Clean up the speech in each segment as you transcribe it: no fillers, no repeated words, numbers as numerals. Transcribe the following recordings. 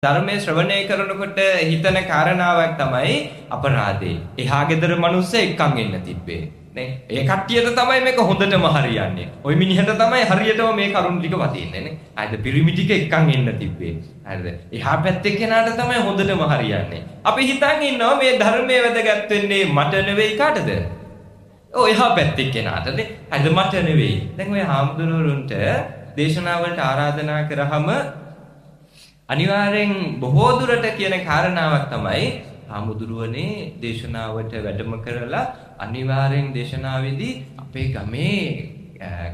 ධර්මයේ ශ්‍රවණය කරනකොට හිතන කාරණාවක් තමයි අපරාධේ. එහා ගෙදර මිනිස්සු එක්කන් එන්න තිබ්බේ. නේ? ඒ කට්ටියට තමයි මේක හොඳටම හරියන්නේ. ওই මිනිහට තමයි හරියටම මේ කරුණ ටික වදින්නේ නේ. හරිද? පිරිමි ටික එක්කන් එන්න තිබ්බේ. හරිද? එහා පැත්තේ කෙනාට තමයි හොඳටම හරියන්නේ. අපි හිතන් ඉන්නවා මේ ධර්මයේ වැදගත් වෙන්නේ මට නෙවෙයි කාටද? ඔය එහා පැත්තේ කෙනාට නේ. හරිද? මට නෙවෙයි. දැන් ඔය හාමුදුරුවන්ට දේශනාවලට ආරාධනා කරාම අනිවාර්යෙන් බොහෝ දුරට කියන කාරණාවක් තමයි හාමුදුරුවනේ දේශනාවට වැඩම කරලා අනිවාර්යෙන් දේශනාවේදී අපේ ගමේ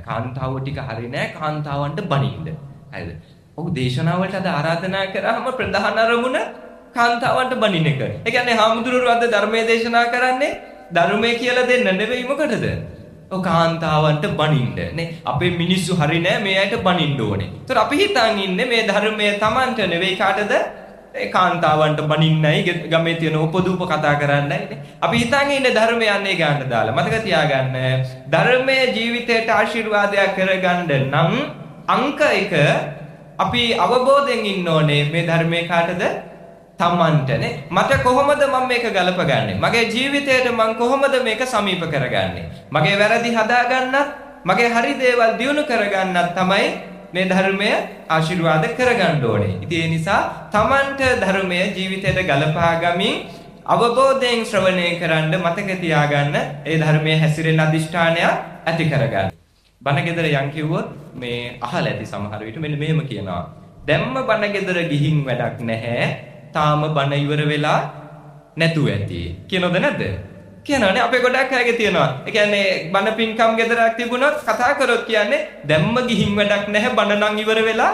කාන්තාව ටික හරි නෑ කාන්තාවන්ට බනින්න. හරිද? ඔහු දේශනාවට අද ආරාධනා කරාම ප්‍රධාන අරමුණ කාන්තාවන්ට බනින්න එක. ඒ කියන්නේ හාමුදුරුවෝ අද ධර්මයේ දේශනා කරන්නේ ධර්මයේ කියලා දෙන්න නෙවෙයි මොකටද? ඔව් කාන්තාවන්ට බනින්න නේ. අපේ මිනිස්සු හරි නෑ මේ අයට බනින්න ඕනේ. ඒතර අපි හිතන් ඉන්නේ මේ ධර්මයේ Tamanට නෙවෙයි කාටද? ඒ කාන්තාවන්ට බනින්නයි ගමේ තියෙන උපදූප කතා කරන්නයි නේ. අපි හිතන් ඉන්නේ ධර්මය යන්නේ ගන්න දාලා. මතක තියාගන්න ධර්මයේ ජීවිතයට ආශිර්වාදයක් කරගන්න නම් අංක 1 අපි අවබෝධයෙන් ඉන්න ඕනේ මේ ධර්මයේ කාටද? තමන්ටනේ. මට කොහොමද මම මේක ගලපගන්නේ? මගේ ජීවිතයට මම කොහොමද මේක සමීප කරගන්නේ? මගේ වැරදි හදාගන්නත්, මගේ හරි දේවල් දියුණු කරගන්නත් තමයි මේ ධර්මය ආශිර්වාද කරගන්න ඕනේ. ඉතින් ඒ නිසා තමන්ට ධර්මය ජීවිතයට ගලපා ගමින් අවබෝධයෙන් ශ්‍රවණය කරන්න මතක තියාගන්න ඒ ධර්මයේ හැසිරෙන අදිෂ්ඨානය ඇති කරගන්න. බණ ගෙදර යන් කිව්වොත් මේ අහල ඇති සමහර විට මෙන්න මෙහෙම කියනවා. දැම්ම බණ ගෙදර ගිහින් වැඩක් නැහැ. තාම බණ ඉවර වෙලා නැතුව ඇති. කියනවද නැද්ද? කියනවනේ අපේ ගොඩක් අයගේ තියෙනවා. ඒ කියන්නේ බණ පින්කම් ගෙදරක් තිබුණොත් කතා කරොත් කියන්නේ දැම්ම ගිහින් වැඩක් නැහැ බණ නම් ඉවර වෙලා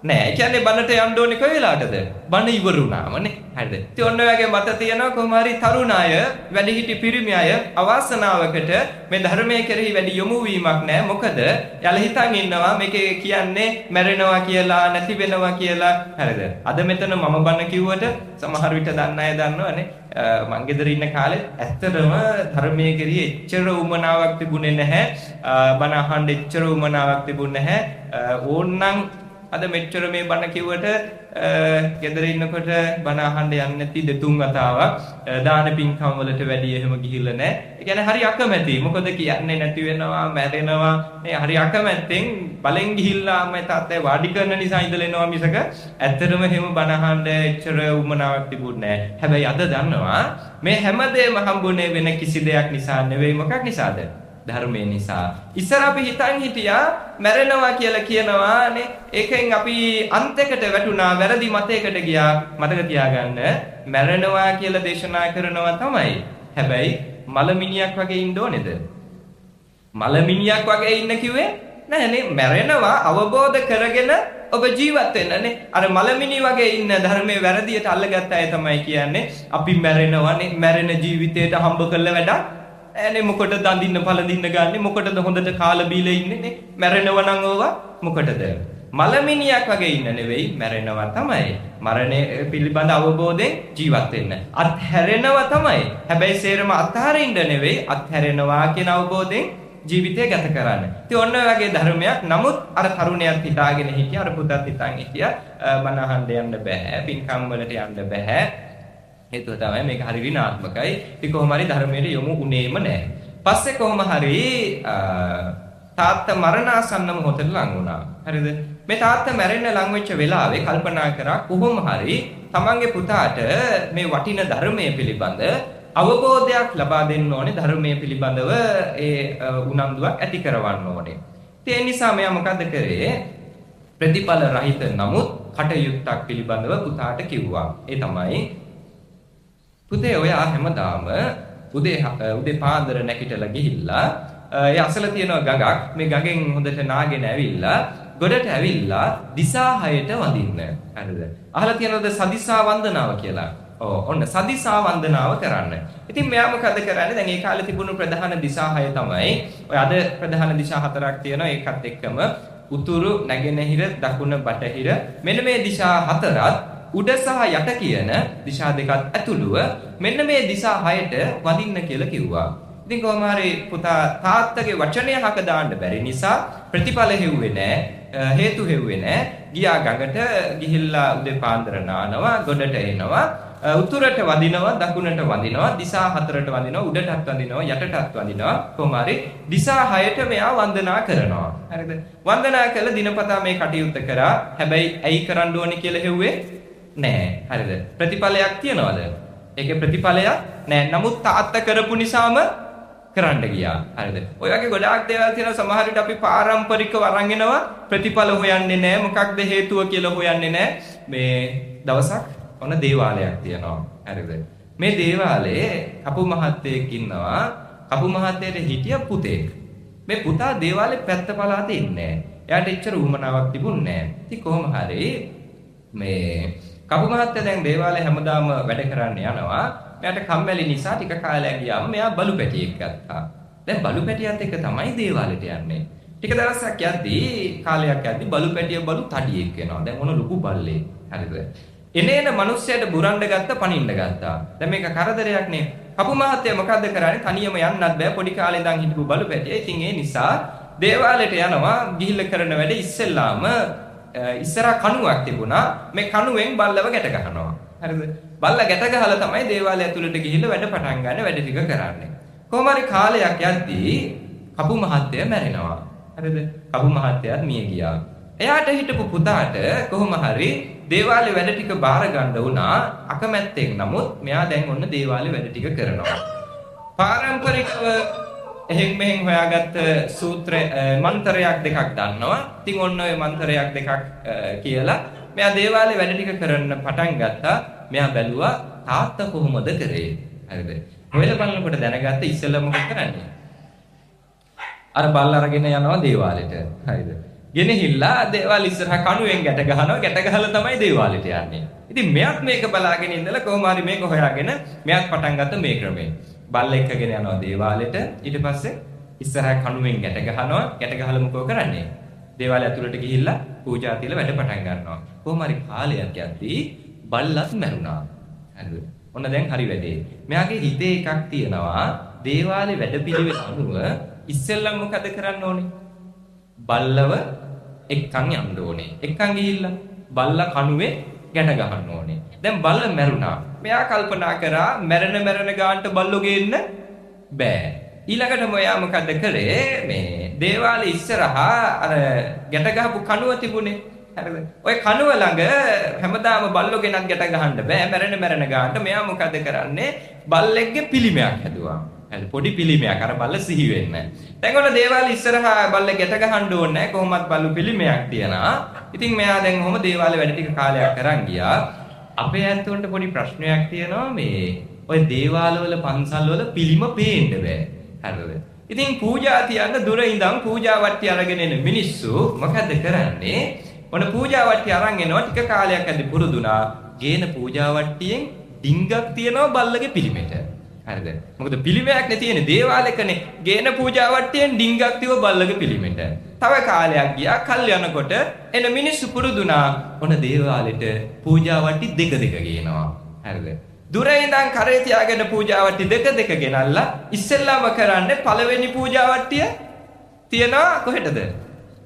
නැහැ. ඒ කියන්නේ බණට යන්න ඕනේ කොයි වෙලාවටද? බණ ඉවර වුණාමනේ. හරිද? ඉතින් ඔන්න ඔයගේ මත තියෙනවා කොහොම හරි තරුණ අය, වැඩිහිටි පිරිමි අය අවාසනාවකට මේ ධර්මයේ කෙරෙහි වැඩි යොමු වීමක් නැහැ. මොකද යාළ හිතන් ඉන්නවා මේකේ කියන්නේ මැරෙනවා කියලා, නැති වෙනවා කියලා. හරිද? අද මෙතන මම බණ කිව්වට සමහර විට දන්න අය දන්නවනේ. මං ගෙදර ඉන්න කාලේ ඇත්තටම ධර්මයේ කෙරෙහි එච්චර උමනාවක් තිබුණේ නැහැ. බණ අහන්න එච්චර උමනාවක් තිබුණේ නැහැ. ඕන්නම් අද මෙච්චර මේ බණ කිව්වට ගෙදර ඉන්නකොට බණ අහන්න යන්නේ නැති දෙතුන් වතාවක් දාන පින්කම් වලට වැඩි එහෙම ගිහිල්ලා නැහැ. ඒ කියන්නේ හරි අකමැති. මොකද කියන්නේ නැති වෙනවා, මැරෙනවා. මේ හරි අකමැත්තෙන් බලෙන් ගිහිල්ලා අම්මයි තාත්තයි වාඩි කරන නිසා ඉඳලා එනවා මිසක ඇත්තටම එහෙම බණ අහන්න එච්චර උමනාවක් තිබුණේ නැහැ. හැබැයි අද දන්නවා මේ හැමදේම හම්බුනේ වෙන කිසි දෙයක් නිසා නෙවෙයි. මොකක් නිසාද? ධර්මයේ නිසා. ඉස්සර අපි හිතන් හිටියා මැරෙනවා කියලා කියනවානේ. ඒකෙන් අපි අන්තයකට වැටුණා, වැරදි මතයකට ගියා. මතක තියාගන්න මැරෙනවා කියලා දේශනා කරනවා තමයි. හැබැයි මලමිනියක් වගේ ඉන්න ඕනේද? මලමිනියක් වගේ ඉන්න කිව්වේ නෑනේ. මැරෙනවා අවබෝධ කරගෙන ඔබ ජීවත් වෙන්නනේ. අර මලමිනි වගේ ඉන්න ධර්මයේ වැරදියට අල්ලගත්ත අය තමයි කියන්නේ අපි මැරෙනවානේ. මැරෙන ජීවිතයට හම්බ කළ වැඩක් ඇනේ මොකටද අඳින්න පළඳින්න ගන්නෙ? මොකටද හොඳට කාලා බීලා ඉන්නේ නේ? මැරෙනව නම් ඕවා මොකටද? මලමිනියක් වගේ ඉන්න නෙවෙයි මැරෙනවා තමයි. මරණය පිළිබඳ අවබෝධයෙන් ජීවත් වෙන්න. අත්හැරෙනවා තමයි. හැබැයි සේරම අත්හරින්න නෙවෙයි අත්හැරෙනවා කියන අවබෝධයෙන් ජීවිතය ගත කරන්න. ඉතින් ඔන්න ඔය වගේ ධර්මයක්. නමුත් අර තරුණයන් හිතාගෙන හිටියා, අර පුතත් හිතන් හිටියා බණ අහන්න යන්න බෑ, පින්කම් වලට යන්න බෑ. හේතුව තමයි මේක හරි විනාත්මකයි. ඉතින් කොහොම හරි ධර්මයට යොමු උනේම නැහැ. පස්සේ කොහොම හරි තාත්තා මරණාසන්න මොහොතට ලං වුණා. හරිද? මේ තාත්තා මැරෙන්න ලං වෙච්ච වෙලාවේ කල්පනා කරා කොහොම හරි තමන්ගේ පුතාට මේ වටින ධර්මයේ පිළිබඳ අවබෝධයක් ලබා දෙන්න ඕනේ. ධර්මයේ පිළිබඳව ඒ උනන්දුවක් ඇති කරවන්න ඕනේ. ඒ නිසා මෙයා මොකද කරේ? ප්‍රතිඵල රහිත නමුත් කටයුත්තක් පිළිබඳව පුතාට කිව්වා. ඒ තමයි පුතේ ඔයා හැමදාම උදේ පාන්දර නැගිටලා ගිහිල්ලා ඒ අසල තියෙන ගඟක් මේ ගඟෙන් හොඳට නාගෙන ඇවිල්ලා ගොඩට ඇවිල්ලා දිසා 6ට වඳින්න. හරිද? අහලා තියෙනවද සදිසා වන්දනාව කියලා? ඔන්න සදිසා වන්දනාව කරන්න. ඉතින් මෙයා මොකද කරන්නේ? දැන් ඒ කාලේ තිබුණු ප්‍රධාන දිසා 6 තමයි ඔය අද ප්‍රධාන දිසා 4ක් තියෙනවා. ඒකත් එක්කම උතුරු, නැගෙනහිර, දකුණ, බටහිර මෙන්න මේ දිසා 4ත් උඩ සහ යට කියන දිශා දෙකත් ඇතුළුව මෙන්න මේ දිසා 6ට වඳින්න කියලා කිව්වා. ඉතින් කොහොම හරි පුතා තාත්තගේ වචනය හක දාන්න බැරි නිසා ප්‍රතිඵල හෙව්වේ නෑ. හේතු හෙව්වේ නැහැ. ගියා ගඟට ගිහිල්ලා උදේ පාන්දර නානවා, ගොඩට එනවා. උතුරට වදිනවා, දකුණට වදිනවා, දිසා 4ට වදිනවා, උඩටත් වදිනවා, යටටත් වදිනවා. කොහොම හරි දිසා 6ට මෙයා වන්දනා කරනවා. හරිද? වන්දනා කළ දිනපතා මේ කටයුත්ත කරා. හැබැයි ඇයි කරන්න ඕනේ කියලා හෙව්වේ නෑ. හරිද? ප්‍රතිඵලයක් තියනවද? ඒකේ ප්‍රතිඵලයක් නෑ. නමුත් තාත්තා කරපු නිසාම කරන්න ගියා. හරිද? ඔය වගේ ගොඩාක් දේවල් තියෙනවා. සමහර විට අපි පාරම්පරිකව අරන් එනවා ප්‍රතිඵල හොයන්නේ නෑ. මොකක්ද හේතුව කියලා හොයන්නේ නෑ. මේ දවසක් ඔන්න දේවාලයක් තියෙනවා. හරිද? මේ දේවාලයේ කපු මහත්තයෙක් ඉන්නවා. කපු මහත්තයට හිටිය පුතෙක්. මේ පුතා දේවාලේ පැත්ත පළාතේ ඉන්නේ නෑ. එයාට එච්චර උවමනාවක් තිබුණේ නෑ. ඉතින් කොහොම හරි මේ කපු මහත්තයා දැන් දේවාලේ හැමදාම වැඩ කරන්න යනවා. මෙයාට කම්මැලි නිසා ටික කාලයක් ගියාම මෙයා බලු පැටියෙක් ගත්තා. දැන් බලු පැටියත් එක්ක තමයි දේවාලෙට යන්නේ. ටික දවසක් යද්දී කාලයක් යද්දී බලු පැටිය බලු තඩියෙක් වෙනවා. දැන් මොන ලොකු බල්ලේ. හරිද? එනේන මිනිස්සයාට බුරන්න ගත්ත පනින්න ගත්තා. දැන් මේක කරදරයක් නේ. කපු මහත්තයා මොකද්ද කරන්නේ? තනියම යන්නත් බෑ. පොඩි කාලේ ඉඳන් හිටපු බලු පැටිය. ඉතින් ඒ නිසා දේවාලෙට යනවා. ගිහිල්ලා කරන වැඩ ඉස්සෙල්ලාම ඉස්සරහ කණුවක් තිබුණා. මේ කණුවෙන් බල්ලව ගැට ගහනවා. හරිද? බල්ලා ගැට ගහලා තමයි දේවාලය ඇතුළට ගිහිල්ලා වැඩ පටන් ගන්න වැඩ ටික කරන්නේ. කොහොම හරි කාලයක් යද්දී කපු මහත්තයා මැරෙනවා. හරිද? කපු මහත්තයාත් මිය ගියා. එයාට හිටපු පුතාට කොහොම හරි දේවාලේ වැඩ ටික බාර ගන්න වුණා. අකමැත්තෙන් නමුත් මෙයා දැන් ඔන්න දේවාලේ වැඩ ටික කරනවා. පාරම්පරිකව එහෙන් මෙහෙන් හොයාගත්ත සූත්‍ර මන්ත්‍රයක් දෙකක් දන්නවා. ඉතින් ඔන්න ඔය මන්ත්‍රයක් දෙකක් කියලා මෙයා දේවාලේ වැඩ ටික කරන්න පටන් ගත්තා. මෙයා බැලුවා තාත්තා කොහොමද කරේ. හරිද? හොයලා බලනකොට දැනගත්ත ඉස්සෙල්ලා මොකද කරන්නේ? අර බල්ලා අරගෙන යනවා දේවාලෙට. හරිද? ගෙනහිල්ලා දේවාල ඉස්සරහා කණුවෙන් ගැට ගහනවා. ගැට ගහලා තමයි දේවාලෙට යන්නේ. ඉතින් මෙයාත් මේක බලාගෙන ඉඳලා කොහොම හරි මේක හොයාගෙන මෙයාත් පටන් ගත්ත මේ ක්‍රමය. බල්ලා එක්කගෙන යනවා දේවාලෙට. ඊට පස්සේ ඉස්සරහා කණුවෙන් ගැට ගහනවා. ගැට ගහලා මොකෝ කරන්නේ? දේවාලය ඇතුළට ගිහිල්ලා පූජා තියලා වැඩ පටන් ගන්නවා. කොහොම හරි කාලයක් යද්දී බල්ලත් මැරුණා. හරිද? ඔන්න දැන් හරි වැඩේ. මෙයාගේ හිතේ එකක් තියෙනවා. දේවාලේ වැඩපිළිවෙල අනුව ඉස්සෙල්ලම මොකද කරන්න ඕනේ? බල්ලව එක්කන් යන්න ඕනේ. එක්කන් ගිහිල්ලා බල්ලා කණුවේ ගැට ගහන්න ඕනේ. දැන් බල්ල මැරුණා. මෙයා කල්පනා කරා මැරෙන ගානට බල්ලෝ ගේන්න බෑ. ඊළඟට මොයා මොකද කරේ? මේ දේවාලේ ඉස්සරහා අර ගැට ගහපු කණුව තිබුණේ. හරිද? ඔය කණුව ළඟ හැමදාම බල්ලෝ ගෙනත් ගැට ගහන්න බෑ. මැරෙන ගානට මෙයා මොකද කරන්නේ? බල්ලෙක්ගේ පිළිමයක් හැදුවා. හරි පොඩි පිළිමයක් අර බල්ල සිහි වෙන්න. දැන් ඔන්න දේවාලේ ඉස්සරහා බල්ල ගැට ගහන්න ඕනේ නැහැ. කොහොමත් බල්ලු පිළිමයක් තියනවා. ඉතින් මෙයා දැන් කොහොම දේවාලේ වැඩ ටික කාලයක් කරන් ගියා. අපේ ඇත්තොන්ට පොඩි ප්‍රශ්නයක් තියෙනවා මේ ඔය දේවාලවල පන්සල්වල පිළිම පේන්න බෑ. හරිද? ඉතින් පූජා තියන්න දුර ඉඳන් පූජා වට්ටිය අරගෙන එන මිනිස්සු මොකද කරන්නේ? ඔන්න පූජා වට්ටිය අරන් එනවා. ටික කාලයක් ඇද්දි පුරුදුනා. ගේන පූජා වට්ටියෙන් ඩිංගක් තියනවා බල්ලගේ පිළිමෙට. හරිද? මොකද පිළිමයක් නේ තියෙන්නේ දේවාලෙකනේ. ගේන පූජා වට්ටියෙන් ඩිංගක් තියව බල්ලගේ පිළිමෙට. තව කාලයක් ගියා. කල් යනකොට එන මිනිස්සු පුරුදුනා. ඔන්න දේවාලෙට පූජා වට්ටි දෙක ගේනවා. හරිද? දුර ඉඳන් කරේ තියාගෙන පූජා වට්ටි දෙක ගෙනල්ලා ඉස්සෙල්ලාම කරන්නේ පළවෙනි පූජා වට්ටිය තියනවා කොහෙටද?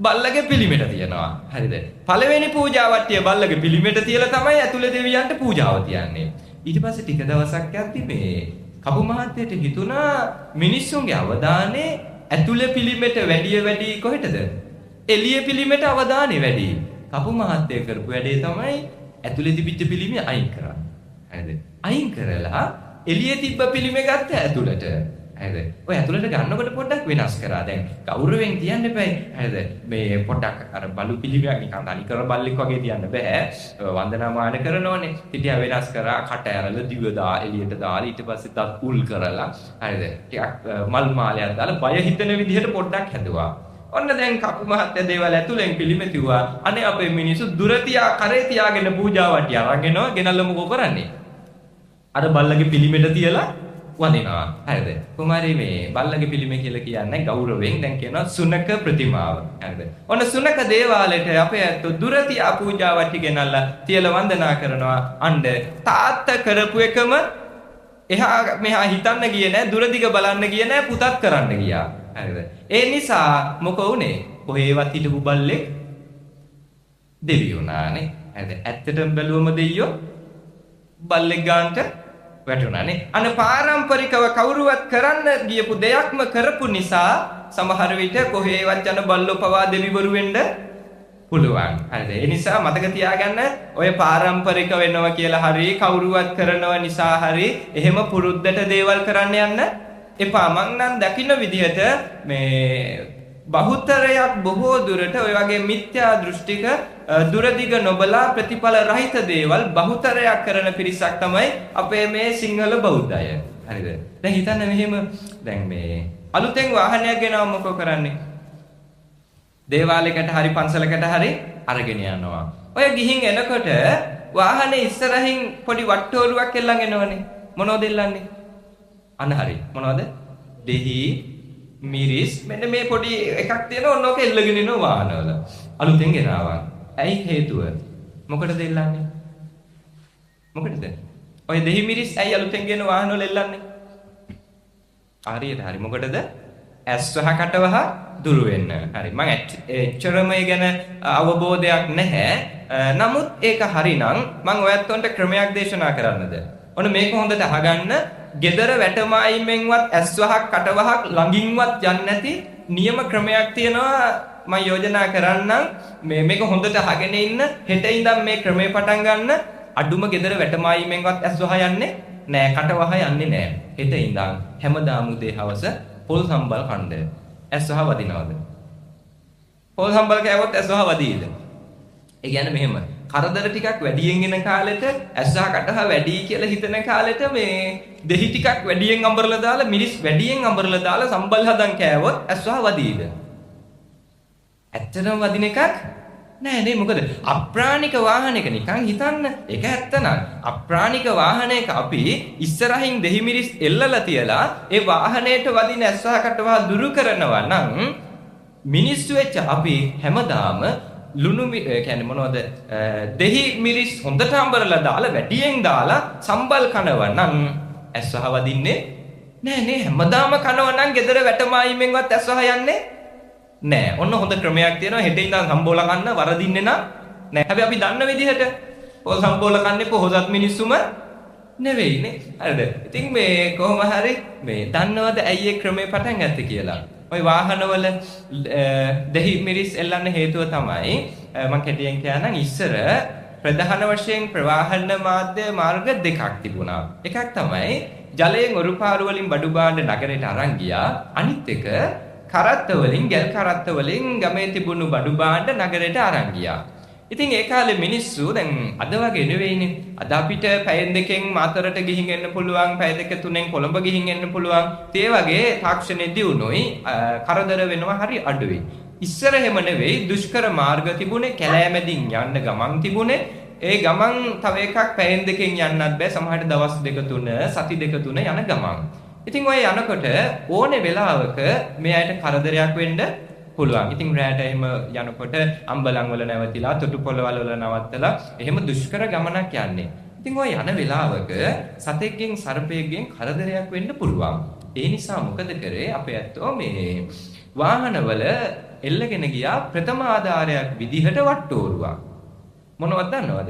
බල්ලගේ පිළිමෙට තියනවා. හරිද? පළවෙනි පූජා වට්ටිය බල්ලගේ පිළිමෙට තියලා තමයි ඇතුලේ දෙවියන්ට පූජාව තියන්නේ. ඊට පස්සේ ටික දවසක් යද්දි මේ කපු මහත්තයට හිතුණා මිනිස්සුන්ගේ අවධානය ඇතුලේ පිළිමෙට වැඩි කොහෙටද? එළියේ පිළිමෙට අවධානය වැඩි. කපු මහත්තය කරපු වැඩේ තමයි ඇතුලේ තිබිච්ච පිළිමය අයින් කරන්නේ. හරිද? අයින් කරලා එළියේ තිබ්බ පිළිමේ ගත්ත ඇතුලට. හරිද? ඔය ඇතුලට ගන්නකොට පොඩ්ඩක් වෙනස් කරා. දැන් ගෞරවයෙන් තියන්න එපායි. හරිද? මේ පොඩ්ඩක් අර බලු පිළිමයක් නිකන් තනිකර බල්ලෙක් වගේ තියන්න බෑ. වන්දනාමාන කරනෝනේ. ටිකක් වෙනස් කරා කට ඇරලා දිව දා එළියට දාලා ඊට පස්සේ දත් උල් කරලා හරිද? ටිකක් මල් මාලයක් දාලා බය හිතෙන විදිහට පොඩ්ඩක් හැදුවා. ඔන්න දැන් කපු මහත්තයා දේවල් ඇතුලෙන් පිළිමෙ තියුවා. අනේ අපේ මිනිස්සු දුර තියා කරේ තියාගෙන පූජා වට්ටිය අරගෙනවා. ගෙනල්ලා මොකෝ කරන්නේ? අර බල්ලගේ පිළිමෙට තියලා වදිනවා. හරිද? කුමාරී මේ බල්ලගේ පිළිමය කියලා කියන්නේ ගෞරවයෙන් දැන් කියනවා සුනක ප්‍රතිමාව. හරිද? ඔන්න සුනක දේවාලයට අපේ ඇත්තෝ දුර තියා පූජා වට්ටි ගෙනල්ලා තියලා වන්දනා කරනවා. අඬ තාත්තා කරපු එකම එහා මෙහා හිතන්න ගියේ නෑ. දුර දිග බලන්න ගියේ නෑ. පුතත් කරන්න ගියා. හරිද? ඒ නිසා මොකෝ උනේ? කොහේවත් හිටපු බල්ලෙක් දෙවියෝ නානේ. හරිද? ඇත්තටම බැලුවම දෙයියෝ බල්ලෙක් ගන්නට වැටුණානේ. අන පාරම්පරිකව කවුරුවත් කරන්න ගියපු දෙයක්ම කරපු නිසා සමහර විට කොහේවත් යන බල්ලෝ පවා දෙවිවරු වෙන්න පුළුවන්. හරිද? ඒ නිසා මතක තියාගන්න ඔය පාරම්පරික වෙනවා කියලා හරි කවුරුවත් කරනව නිසා හරි එහෙම පුරුද්දට දේවල් කරන්න යන්න එපා. මං නම් දකින්න විදිහට මේ බහුතරයක් බොහෝ දුරට ඔය වගේ මිත්‍යා දෘෂ්ටික දුරදිග නොබලා ප්‍රතිඵල රහිත දේවල් බහුතරයක් කරන පිරිසක් තමයි අපේ මේ සිංහල බෞද්ධය. හරිද? දැන් හිතන්න මෙහෙම දැන් මේ අලුතෙන් වාහනයක් ගෙනවම මොකෝ කරන්නේ? දේවාලයකට හරි පන්සලකට හරි අරගෙන යනවා. ඔය ගිහින් එනකොට වාහනේ ඉස්සරහින් පොඩි වට්ටෝරුවක් එල්ලන් එනවනේ. මොනවද එල්ලන්නේ? අන්න හරි. මොනවද? දෙහි මිරිස් මෙන්න මේ පොඩි එකක් තියෙනවා ඔන්න ඔක එල්ලගෙන ඉනවා වාහනවල. අලුතෙන් ගෙනාවා. ඇයි හේතුව? මොකටද එල්ලන්නේ? මොකටද? ඔය දෙහි මිරිස් ඇයි අලුතෙන් ගෙන වාහනවල එල්ලන්නේ? හරියට හරි. මොකටද? ඇස්වහ කටවහ දුරු වෙන්න. හරි. මම එච්චරම ඒ ගැන අවබෝධයක් නැහැ. නමුත් ඒක හරිනම් මම ඔයත් ක්‍රමයක් දේශනා කරන්නද? ඔන්න මේක හොඳට අහගන්න. ගෙදර වැටමායිමෙන්වත් ඇස්වහක් කටවහක් ළඟින්වත් යන්නේ නැති නියම ක්‍රමයක් තියෙනවා මම යෝජනා කරන්නම්. මේක හොඳට අහගෙන ඉන්න. හෙට ඉඳන් මේ ක්‍රමය පටන් ගන්න. අඩුම ගෙදර වැටමායිමෙන්වත් ඇස්වහ යන්නේ නෑ, කටවහ යන්නේ නෑ. හෙට ඉඳන් හැමදාම උදේ හවස පොල් සම්බල් කණ්ඩ. ඇස්වහ වදිනවද? පොල් සම්බල් කෑවොත් ඇස්වහ වදීද? ඒ කියන්නේ මෙහෙම කරදර ටිකක් වැඩියෙන් එන කාලෙට ඇස්වහ කටහ වැඩි කියලා හිතන කාලෙට මේ දෙහි ටිකක් වැඩියෙන් අඹරලා දාලා මිරිස් වැඩියෙන් අඹරලා දාලා සම්බල් හදන් කෑවොත් ඇස්වහ වදීද? ඇත්තටම වදින එකක් නෑ නේ. මොකද අප්‍රාණික වාහනයක නිකන් හිතන්න. ඒක ඇත්තනම් අප්‍රාණික වාහනයක අපි ඉස්සරහින් දෙහි මිරිස් එල්ලලා තියලා ඒ වාහනයට වදින ඇස්වහ කටවහ දුරු කරනවා නම් මිනිස්සු වෙච්ච අපි හැමදාම ලුණු කියන්නේ මොනවද දෙහි මිරිස් හොඳට අඹරලා දාලා වැඩියෙන් දාලා සම්බල් කනවා නම් ඇස්වහ වදින්නේ නෑ නේ. හැමදාම කනවා නම් ගෙදර වැටමායිමෙන්වත් ඇස්වහ යන්නේ නෑ. ඔන්න හොඳ ක්‍රමයක් තියෙනවා. හෙට ඉඳන් සම්බෝල කන්න වරදින්නේ නෑ. හැබැයි අපි දන්න විදිහට පොල් සම්බෝල කන්නේ පොහොසත් මිනිස්සුම නෙවෙයිනේ. හරිද? ඉතින් මේ කොහොම හරි මේ දන්නවද ඇයි ඒ ක්‍රමේ පටන් ගත්තේ කියලා? ඔය වාහනවල දෙහි මිරිස් එල්ලන්න හේතුව තමයි මම කෙටියෙන් කියනනම් ඉස්සර ප්‍රධාන වශයෙන් ප්‍රවාහන මාධ්‍ය මාර්ග දෙකක් තිබුණා. එකක් තමයි ජලයෙන් ඔරුපාරු වලින් බඩු බාණ්ඩ නගරයට අරන් ගියා. අනිත් එක කරත්ත වලින් ගල් කරත්ත වලින් ගමේ තිබුණු බඩු බාණ්ඩ නගරයට අරන් ගියා. ඉතින් ඒ කාලේ මිනිස්සු දැන් අද වගේ නෙවෙයිනේ. අද අපිට පැය දෙකෙන් මාතරට ගිහින් එන්න පුළුවන්, පැය දෙක තුනෙන් කොළඹ ගිහින් එන්න පුළුවන්. ඒ වගේ තාක්ෂණෙ දියුණුවයි කරදර වෙනවා හරි අඩුයි. ඉස්සර එහෙම නෙවෙයි. දුෂ්කර මාර්ග තිබුණේ, කැලෑමැදින් යන්න ගමන් තිබුණේ. ඒ ගමන් තව එකක් පැය දෙකෙන් යන්නත් බෑ. සමහරට දවස් දෙක තුන, සති දෙක තුන යන ගමන්. ඉතින් ඔය යනකොට ඕනේ වෙලාවක මේ අයට කරදරයක් වෙන්න පුළුවන්. ඉතින් රැට එහෙම යනකොට අම්බලන් වල නැවතිලා, තොටුපොළවල් වල නවත්තලා එහෙම දුෂ්කර ගමනක් යන්නේ. ඉතින් ඔය යන වෙලාවක සතෙක්ගෙන් සර්පයෙක්ගෙන් කරදරයක් වෙන්න පුළුවන්. ඒ නිසා මොකද කරේ අපේ ඇත්තෝ මේ වාහනවල එල්ලගෙන ගියා ප්‍රථම ආධාරයක් විදිහට වට්ටෝරුවක්. මොනවද දන්නවද?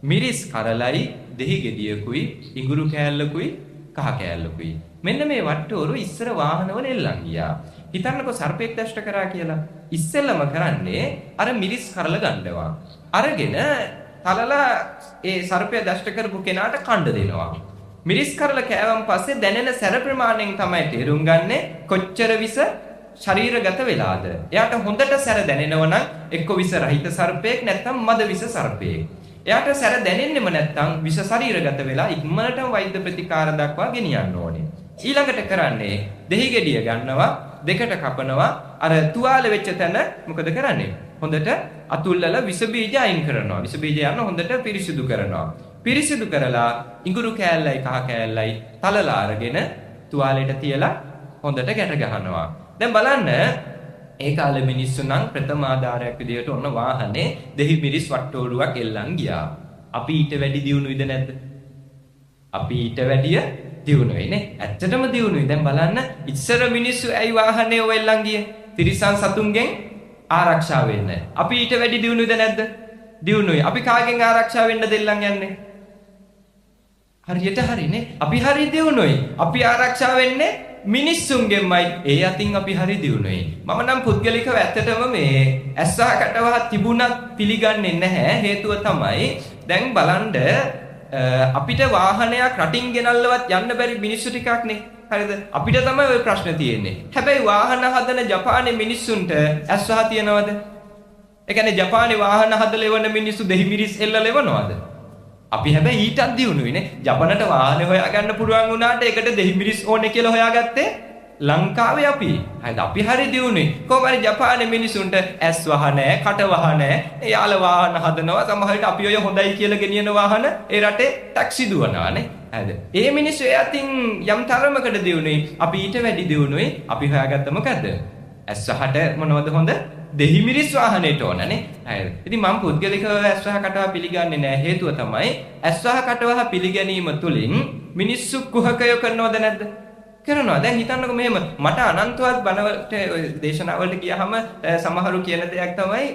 මිරිස් කරලයි, දෙහි ගෙඩියකුයි, ඉඟුරු කෑල්ලකුයි, කහ කෑල්ලකුයි. මෙන්න මේ වට්ටෝරු ඉස්සර වාහනවල එල්ලන් ගියා. හිතන්නකෝ සර්පෙක් දෂ්ට කරා කියලා. ඉස්සෙල්ලම කරන්නේ අර මිරිස් කරල ගන්නවා. අරගෙන තලලා ඒ සර්පය දෂ්ට කරපු කෙනාට කණ්ඩ දෙනවා. මිරිස් කරල කෑවන් පස්සේ දැනෙන සැර ප්‍රමාණයෙන් තමයි තේරුම් ගන්නෙ කොච්චර විස ශරීරගත වෙලාද. එයාට හොඳට සැර දැනෙනවා නම් එක්ක විස රහිත සර්පයෙක් නැත්නම් මද විස සර්පයෙක්. එයාට සැර දැනෙන්නෙම නැත්නම් විස ශරීරගත වෙලා ඉක්මනටම වෛද්‍ය ප්‍රතිකාර දක්වා ගෙනියන්න ඕනේ. ඊළඟට කරන්නේ දෙහි ගෙඩිය ගන්නවා, දෙකට කපනවා. අර තුවාල වෙච්ච තැන මොකද කරන්නේ? හොඳට අතුල්ලලා විස බීජ අයින් කරනවා. විස බීජ යන හොඳට පිරිසිදු කරනවා. පිරිසිදු කරලා ඉඟුරු කෑල්ලයි කහ කෑල්ලයි තලලා අරගෙන තුවාලෙට තියලා හොඳට ගැට ගහනවා. දැන් බලන්න ඒ කාලේ මිනිස්සු නම් ප්‍රථම ආධාරයක් විදිහට ඔන්න වාහනේ දෙහි මිරිස් වට්ටෝරුවක් එල්ලන් ගියා. අපි ඊට වැඩි දියුණුයිද නැද්ද? අපි ඊට වැඩිය දියුණුයි නේ. ඇත්තටම දියුණුයි. දැන් බලන්න ඉස්සර මිනිස්සු ඇයි වාහනේ ඔය එල්ලන් ගියේ? තිරිසන් සතුන්ගෙන් ආරක්ෂා වෙන්න. අපි ඊට වැඩි දියුණුයිද නැද්ද? දියුණුයි. අපි කාගෙන් ආරක්ෂා වෙන්න දෙල්ලන් යන්නේ? හරියට හරිනේ. අපි හරි දියුණුයි. අපි ආරක්ෂා වෙන්නේ මිනිස්සුන්ගෙන්මයි. ඒ අතින් අපි හරි දියුණුයි. මම නම් පුද්ගලිකව ඇත්තටම මේ ඇස්සහකටවහ තිබුණත් පිළිගන්නේ නැහැ. හේතුව තමයි දැන් බලන්න අපිට වාහනයක් රටින් ගෙනල්ලවත් යන්න බැරි මිනිස්සු ටිකක්නේ. හරිද? අපිට තමයි ওই ප්‍රශ්න තියෙන්නේ. හැබැයි වාහන හදන ජපානයේ මිනිස්සුන්ට ඇස්වහ තියනවද? ඒ කියන්නේ ජපානයේ වාහන හදලා එවන මිනිස්සු දෙහිමිරිස් එල්ලලා එවනවද? අපි හැබැයි ඊටත් දියුණුයිනේ. ජපානට වාහනේ හොයාගන්න පුළුවන් වුණාට ඒකට දෙහිමිරිස් ඕනේ කියලා හොයාගත්තේ ලංකාවේ අපි. හරිද? අපි හරි දියුණුයි. කොහොම හරි ජපානයේ මිනිසුන්ට ඇස් වහ නැහැ, කට වහ නැහැ. එයාල වාහන හදනවා. සමහර විට අපි ඔය හොඳයි කියලා ගෙනියන වාහන ඒ රටේ ටැක්සි දුවනවානේ. හරිද? ඒ මිනිස්සු ඒ අතින් යම් තරමකට දියුණුයි. අපි ඊට වැඩි දියුණුයි. අපි හොයාගත්ත මොකද්ද? ඇස් වහට මොනවද හොඳ? දෙහිමිරිස් වාහනේට ඕනනේ. හරිද? ඉතින් මම පුද්ගලිකව ඇස් වහ කටවහ පිළිගන්නේ නැහැ. හේතුව තමයි ඇස් වහ කටවහ පිළිගැනීම තුලින් මිනිස්සු කුහකය කරනවද නැද්ද? කරනවා. දැන් හිතන්නකෝ මෙහෙම මට අනන්තවත් බණවලට දේශනාවලට ගියාම සමහරු කියන දෙයක් තමයි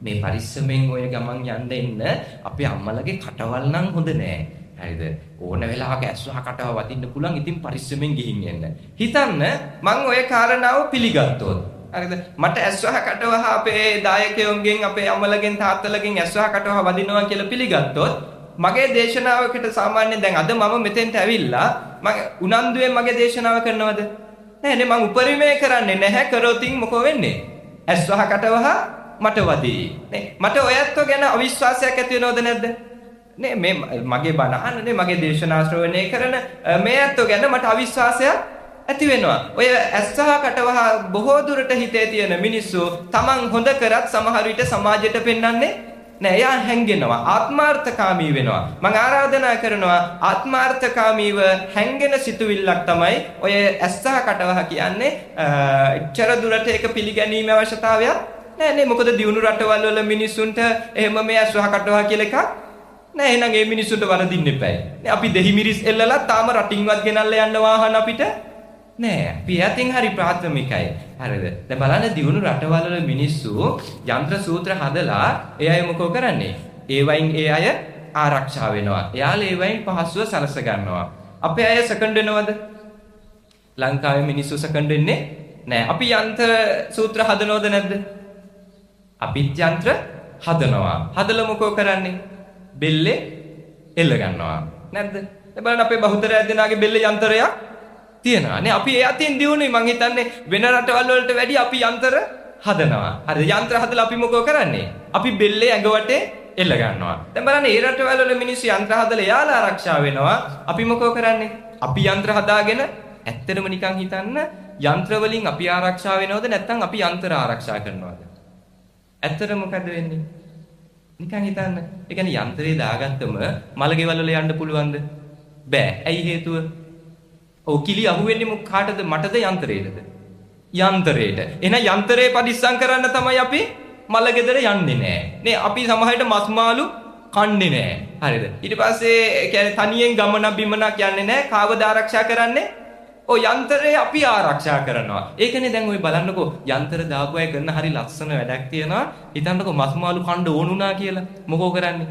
මේ පරිස්සමෙන් ඔය ගමන් යන්න එන්න අපේ අම්මලගේ කටවල් නම් හොඳ නෑ. හරිද? ඕන වෙලාවක ඇස්වහ කටව වදින්න පුළුවන්. ඉතින් පරිස්සමෙන් ගිහින් එන්න. හිතන්න මං ඔය කාරණාව පිළිගත්තොත්. හරිද? මට ඇස්වහ කටවහ අපේ දායකයන්ගෙන් අපේ අම්මලගෙන් තාත්තලගෙන් ඇස්වහ කටවහ වදිනවා කියලා පිළිගත්තොත් මගේ දේශනාවකට සාමාන්‍යයෙන් දැන් අද මම මෙතෙන්ට ඇවිල්ලා මම උනන්දුවෙන් මගේ දේශනාව කරනවද? නැහැ මම උපරිමය කරන්නේ නැහැ. කරොතින් මොකෝ වෙන්නේ? ඇස්වහ කටවහ මට වදී. නේ මට ඔයත්ව ගැන අවිශ්වාසයක් ඇති වෙනවද නැද්ද? නේ මේ මගේ බණ අහන්නේ මගේ දේශනා ශ්‍රවණය කරන මේ ඇත්ත ගැන මට අවිශ්වාසයක් ඇති වෙනවා. ඔය ඇස්වහ කටවහ බොහෝ දුරට හිතේ තියෙන මිනිස්සු තමන් හොඳ කරත් සමහර විට සමාජයට පෙන්වන්නේ නෑ. එයා හැංගෙනවා, ආත්මාර්ථකාමී වෙනවා. මම ආරාධනා කරනවා ආත්මාර්ථකාමීව හැංගෙන සිතුවිල්ලක් තමයි ඔය ඇස්වහ කටවහ කියන්නේ. එච්චර දුරට ඒක පිළිගැනීමේ අවශ්‍යතාවයක් නෑ නේ. මොකද දියුණු රටවල් වල මිනිස්සුන්ට එහෙම මේ ඇස්වහ කටවහ කියලා එකක් නෑ. එහෙනම් ඒ මිනිස්සුන්ට වරදින්න එපායි. නේ අපි දෙහිමිරිස් එල්ලලා තාම රටින්වත් ගෙනල්ලා යන්න වාහන අපිට නෑ. අපි යතින් හරි ප්‍රාථමිකයි. හරිද? දැන් බලන්න දියුණු රටවල් වල මිනිස්සු යන්ත්‍ර සූත්‍ර හදලා ඒ අය මොකෝ කරන්නේ? ඒ වයින් ඒ අය ආරක්ෂා වෙනවා. එයාලා ඒ වයින් පහසුව සලස ගන්නවා. අපේ අය සෙකන්ඩ් වෙනවද? ලංකාවේ මිනිස්සු සෙකන්ඩ් වෙන්නේ නෑ. අපි යන්ත්‍ර සූත්‍ර හදනවද නැද්ද? අපිත් යන්ත්‍ර හදනවා. හදලා මොකෝ කරන්නේ? බෙල්ලේ එල්ල ගන්නවා. නැද්ද? දැන් බලන්න අපේ බහුතරය දෙනාගේ බෙල්ලේ යන්ත්‍රයක් තියෙනවා නේ. අපි ඒ අතින් දියුණුයි. මං හිතන්නේ වෙන රටවල් වලට වැඩි අපි යන්ත්‍ර හදනවා. හරිද? යන්ත්‍ර හදලා අපි මොකෝ කරන්නේ? අපි බෙල්ලේ ඇඟ වටේ එල්ල ගන්නවා. දැන් බලන්න ඒ රටවල් වල මිනිස්සු යන්ත්‍ර හදලා යාලා ආරක්ෂා වෙනවා. අපි මොකෝ කරන්නේ? අපි යන්ත්‍ර හදාගෙන ඇත්තටම නිකන් හිතන්න යන්ත්‍ර වලින් අපි ආරක්ෂා වෙනවද නැත්නම් අපි යන්ත්‍ර ආරක්ෂා කරනවද? ඇත්තට මොකද වෙන්නේ? නිකන් හිතන්න. ඒ කියන්නේ යන්ත්‍රේ දාගත්තම මලගෙවල් වල යන්න පුළුවන්ද? බෑ. ඇයි හේතුව? ඔව් කිලි අහුවෙන්නේ කාටද? මටද යන්ත්‍රේටද? යන්ත්‍රේට. එහෙනම් යන්ත්‍රේ පරිස්සම් කරන්න තමයි අපි මල ගෙදර යන්නේ නෑ. නේ අපි සමහරවිට මස් මාළු කන්නේ නෑ. හරිද? ඊට පස්සේ කියන්නේ තනියෙන් ගමන බිමනක් යන්නේ නෑ. කාවද ආරක්ෂා කරන්නේ? ඔය යන්ත්‍රේ අපි ආරක්ෂා කරනවා. ඒකනේ දැන් ඔය බලන්නකෝ යන්ත්‍ර දාපු අය කරන හරි ලස්සන වැඩක් තියෙනවා. හිතන්නකෝ මස් මාළු කන්න ඕනුණා කියලා. මොකෝ කරන්නේ?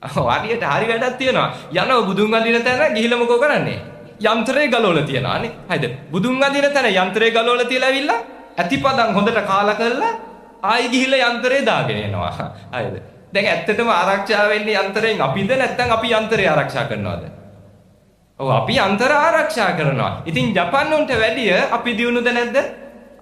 හරියට හරි වැඩක් තියෙනවා. යනවා බුදුන් වඳින තැන ගිහිල්ලා මොකෝ කරන්නේ? යන්ත්‍රේ ගලවලා තියනවානේ. හරිද? බුදුන් වඳින තැන යන්ත්‍රේ ගලවලා තියලා ඇවිල්ලා ඇතිපදන් හොඳට කාලා කරලා ආයි ගිහිල්ලා යන්ත්‍රේ දාගෙන එනවා. හරිද? දැන් ඇත්තටම ආරක්ෂා වෙන්නේ යන්ත්‍රයෙන් අපිද නැත්නම් අපි යන්ත්‍රේ ආරක්ෂා කරනවද? ඔව් අපි යන්ත්‍ර ආරක්ෂා කරනවා. ඉතින් ජපාන් උන්ට වැඩිය අපි දියුණුද නැද්ද?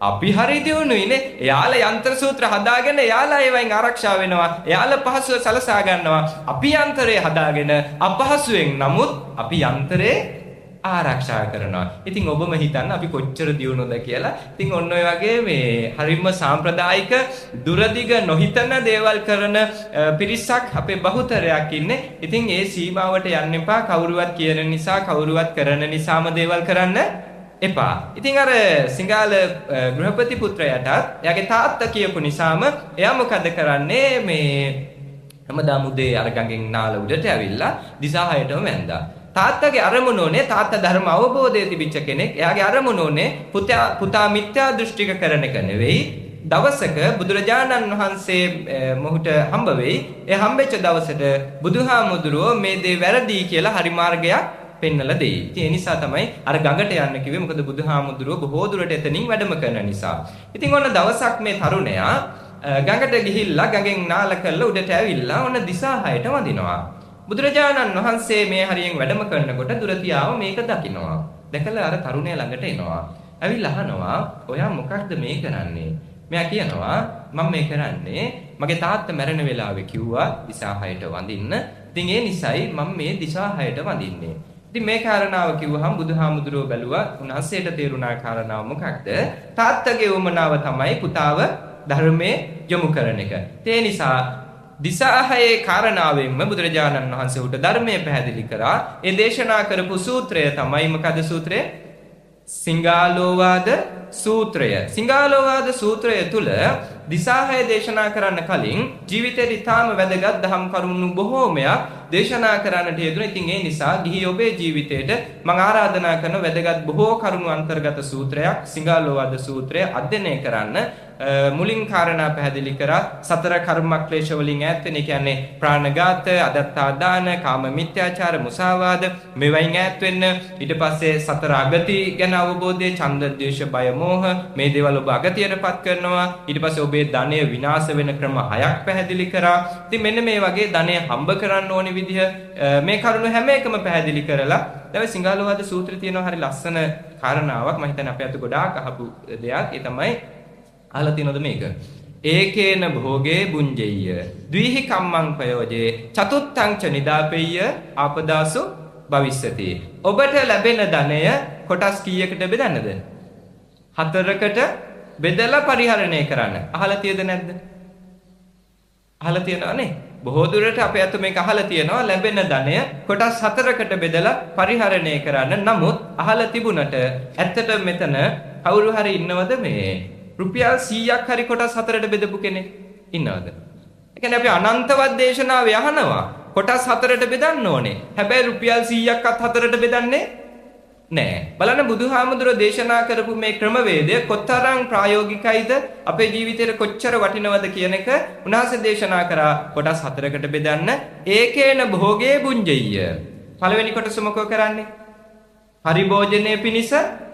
අපි හරි දියුණුයිනේ. එයාලා යන්ත්‍ර සූත්‍ර හදාගෙන එයාලා ඒවෙන් ආරක්ෂා වෙනවා. එයාලා පහසුව සලසා ගන්නවා. අපි යන්ත්‍රේ හදාගෙන අපහසුයෙන් නමුත් අපි යන්ත්‍රේ ආරක්ෂා කරනවා. ඉතින් ඔබම හිතන්න අපි කොච්චර දියුණුවද කියලා. ඉතින් ඔන්න ඔය වගේ මේ හරිම සාම්ප්‍රදායික දුරදිග නොහිතන දේවල් කරන පිරිසක් අපේ බහුතරයක් ඉන්නේ. ඉතින් ඒ සීමාවට යන්න එපා. කවුරුවත් කියන නිසා කවුරුවත් කරන නිසාම දේවල් කරන්න එපා. ඉතින් අර සිංහල ගෘහපති පුත්‍රයාට එයාගේ තාත්තා කියපු නිසාම එයා මොකද කරන්නේ මේ හැමදාම උදේ අර ගඟෙන් නාල උඩට ඇවිල්ලා දිසා 6ටම වැන්දා. තාත්තගේ අරමුණ උනේ තාත්තා ධර්ම අවබෝධය තිබිච්ච කෙනෙක්. එයාගේ අරමුණ උනේ පුතා මිත්‍යා දෘෂ්ටික කරන එක නෙවෙයි දවසක බුදුරජාණන් වහන්සේ මොහුට හම්බ වෙයි. ඒ හම්බෙච්ච දවසට බුදුහාමුදුරුවෝ මේ දේ වැරදි කියලා හරි මාර්ගයක් පෙන්නලා දෙයි. ඉතින් ඒ නිසා තමයි අර ගඟට යන්න කිව්වේ. මොකද බුදුහාමුදුරුවෝ බොහෝ දුරට එතනින් වැඩම කරන නිසා. ඉතින් ඔන්න දවසක් මේ තරුණයා ගඟට ගිහිල්ලා ගඟෙන් නාල කරලා උඩට ඇවිල්ලා ඔන්න දිසා 6ට වඳිනවා. බුදුරජාණන් වහන්සේ මේ හරියෙන් වැඩම කරනකොට දුරතියාව මේක දකිනවා. දැකලා අර තරුණයා ළඟට එනවා. ඇවිල්ලා අහනවා ඔයා මොකක්ද මේ කරන්නේ? මෙයා කියනවා මම මේ කරන්නේ මගේ තාත්තා මැරෙන වෙලාවේ කිව්වා දිසා 6ට වඳින්න. ඉතින් ඒ නිසායි මම මේ දිසා 6ට වඳින්නේ. ඉතින් මේ කාරණාව කිව්වහම බුදුහාමුදුරුවෝ බැලුවා උන්වහන්සේට තේරුණා කාරණාව මොකක්ද? තාත්තගේ උමනාව තමයි පුතාව ධර්මයේ යොමු කරන එක. ඒ නිසා දිසා 6 කාරණාවෙන්ම බුදුරජාණන් වහන්සේ උට ධර්මයේ පැහැදිලි කරා. ඒ දේශනා කරපු සූත්‍රය තමයි මොකද සූත්‍රය? සිංහාලෝවාද සූත්‍රය. සිංහාලෝවාද සූත්‍රය තුල දිසා 6 දේශනා කරන්න කලින් ජීවිතේ ඉතාම වැදගත් දහම් කරුණු බොහෝමයක් දේශනා කරන්නට යෙදුණා. ඉතින් ඒ නිසා ගිහි ඔබේ ජීවිතේට මම ආරාධනා කරන වැදගත් බොහෝ කරුණු අන්තර්ගත සූත්‍රයක් සිංහාලෝවාද සූත්‍රය අධ්‍යයනය කරන්න. මුලින් කාරණා පැහැදිලි කරා සතර කර්ම ක්ලේශ වලින් ඈත් වෙන, කියන්නේ ප්‍රාණඝාත, අදත්තාදාන, කාම මිත්‍යාචාර, මුසාවාද මේවයින් ඈත් වෙන්න. ඊට පස්සේ සතර අගති ගැන අවබෝධය, ඡන්ද, ද්වේෂ, බය, මෝහ මේ දේවල් ඔබ අගතියටපත් කරනවා. ඊට පස්සේ ඔබේ ධනය විනාශ වෙන ක්‍රම 6ක් පැහැදිලි කරා. ඉතින් මෙන්න මේ වගේ ධනය හම්බ කරන්න ඕනි විදිහ මේ කරුණු හැම එකම පැහැදිලි කරලා දැන් සිංහාලෝවාද සූත්‍රය තියෙනවා හරි ලස්සන කාරණාවක්. මම හිතන්නේ අපේ අත ගොඩාක් අහපු දෙයක්. ඒ තමයි අහලා තියෙනවද මේක? ඒකේන භෝගේ බුඤ්ජෙය්‍ය ද්විහි කම්මං ප්‍රයෝජේ චතුත්තං ච නිදාපෙය්‍ය ආපදාසු භවිස්සති. ඔබට ලැබෙන ධනය කොටස් කීයකට බෙදන්නද? 4කට බෙදලා පරිහරණය කරන්න. අහලා තියෙද නැද්ද? අහලා තියෙනවනේ. බොහෝ දුරට අපේ අත මේක අහලා තියෙනවා. ලැබෙන ධනය කොටස් 4කට බෙදලා පරිහරණය කරන්න. නමුත් අහලා තිබුණට ඇත්තට මෙතන කවුරු හරි ඉන්නවද මේ රුපියල් 100ක් හරි කොටස් 4ට බෙදපු කෙනෙක් ඉන්නවද? ඒ කියන්නේ අපි අනන්තවත් දේශනාවේ අහනවා කොටස් 4ට බෙදන්න ඕනේ. හැබැයි රුපියල් 100ක්වත් 4ට බෙදන්නේ නෑ. බලන්න බුදුහාමුදුරුවෝ දේශනා කරපු මේ ක්‍රමවේදය කොතරම් ප්‍රායෝගිකයිද, අපේ ජීවිතේට කොච්චර වටිනවද කියන එක උන්වහන්සේ දේශනා කරා. කොටස් 4කට බෙදන්න. ඒකේන භෝගේ බුඤ්ජෙය්‍ය. පළවෙනි කොටස මොකෝ කරන්නේ? පරිභෝජනයේ පිණිස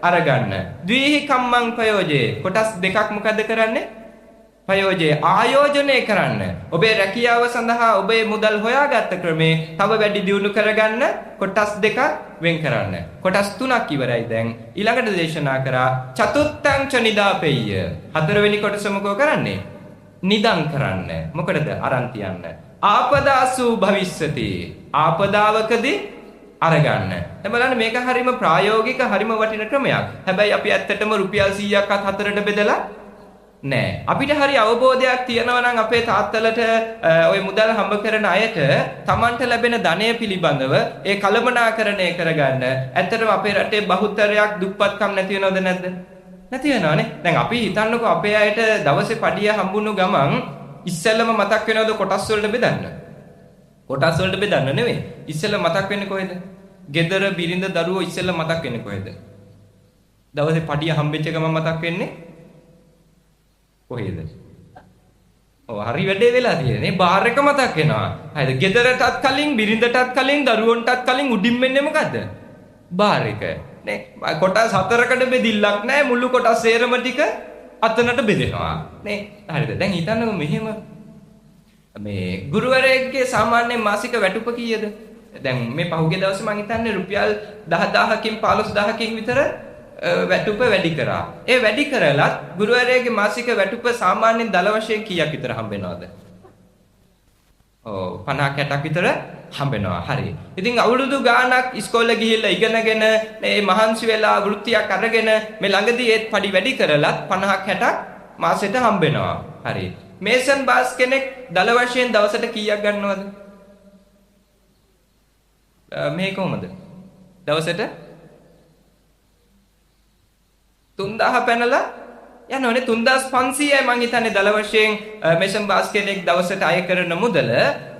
අරගන්න. ද්විහි කම්මං ප්‍රයෝජේ. කොටස් දෙකක් මොකද කරන්නේ? ප්‍රයෝජේ ආයෝජනය කරන්න. ඔබේ රැකියාව සඳහා ඔබේ මුදල් හොයාගත්ත ක්‍රමේ තව වැඩි දියුණු කරගන්න කොටස් දෙකක් වෙන් කරන්න. කොටස් 3ක් ඉවරයි දැන්. ඊළඟට දේශනා කරා චතුත්තං ච නිදාපෙය්‍ය. 4වෙනි කොටස මොකෝ කරන්නේ? නිදන් කරන්න. මොකටද? අරන් තියන්න. ආපදාසු භවිස්සති. ආපදාවකදී අරගන්න. දැන් බලන්න මේක හරිම ප්‍රායෝගික හරිම වටින ක්‍රමයක්. හැබැයි අපි ඇත්තටම රුපියල් 100ක්වත් 4ට බෙදලා නෑ. අපිට හරි අවබෝධයක් තියෙනවා නම් අපේ තාත්තලට ওই මුදල් හම්බ කරන අයට Tamanට ලැබෙන ධනය පිළිබඳව ඒ කළමනාකරණය කරගන්න. ඇත්තටම අපේ රටේ බහුතරයක් දුප්පත්කම් නැති වෙනවද නැද්ද? නැති වෙනවනේ. දැන් අපි හිතන්නකෝ අපේ අයට දවසේ පඩිය හම්බුණු ගමන් ඉස්සෙල්ලම මතක් වෙනවද කොටස් වලට බෙදන්න? කොටස් වලට බෙදන්න නෙවෙයි. ඉස්සෙල්ල මතක් වෙන්නේ කොහෙද? ගෙදර බිරිඳ දරුවෝ ඉස්සෙල්ල මතක් වෙන්නේ කොහෙද? දවසේ පඩිය හම්බෙච්ච ගමන් මතක් වෙන්නේ කොහෙද? ඔව් හරි වැඩේ වෙලා තියෙන්නේ. බාර් එක මතක් වෙනවා. හරිද? ගෙදරටත් කලින්, බිරිඳටත් කලින්, දරුවන්ටත් කලින් උඩින් වෙන්නේ මොකද්ද? බාර් එක. නේ? කොටස් 4කට බෙදිල්ලක් නැහැ. මුළු කොටස් සේරම ටික අතනට බෙදෙනවා. නේ? හරිද? දැන් හිතන්නකො මෙහෙම මේ ගුරුවරයෙක්ගේ සාමාන්‍ය මාසික වැටුප කීයද? දැන් මේ පහුගිය දවසේ මම හිතන්නේ රුපියල් 10000කින් 15000කින් විතර වැටුප වැඩි කරා. ඒ වැඩි කරලත් ගුරුවරයාගේ මාසික වැටුප සාමාන්‍යයෙන් දල වශයෙන් කීයක් විතර හම්බ වෙනවද? ඔව් 50 60ක් විතර හම්බ වෙනවා. හරි. ඉතින් අවුරුදු ගාණක් ඉස්කෝලේ ගිහිල්ලා ඉගෙනගෙන මේ මහන්සි වෙලා වෘත්තියක් අරගෙන මේ ළඟදී ඒත් පඩි වැඩි කරලත් 50ක් 60ක් මාසෙට හම්බ වෙනවා. හරි. මේසන් බාස් කෙනෙක් දල වශයෙන් දවසට කීයක් ගන්නවද? මේ කොහමද? දවසට 3000 පැනලා යනවනේ 3500යි මං හිතන්නේ දල වශයෙන් මේසන් බාස් කෙනෙක් දවසට අය කරන මුදල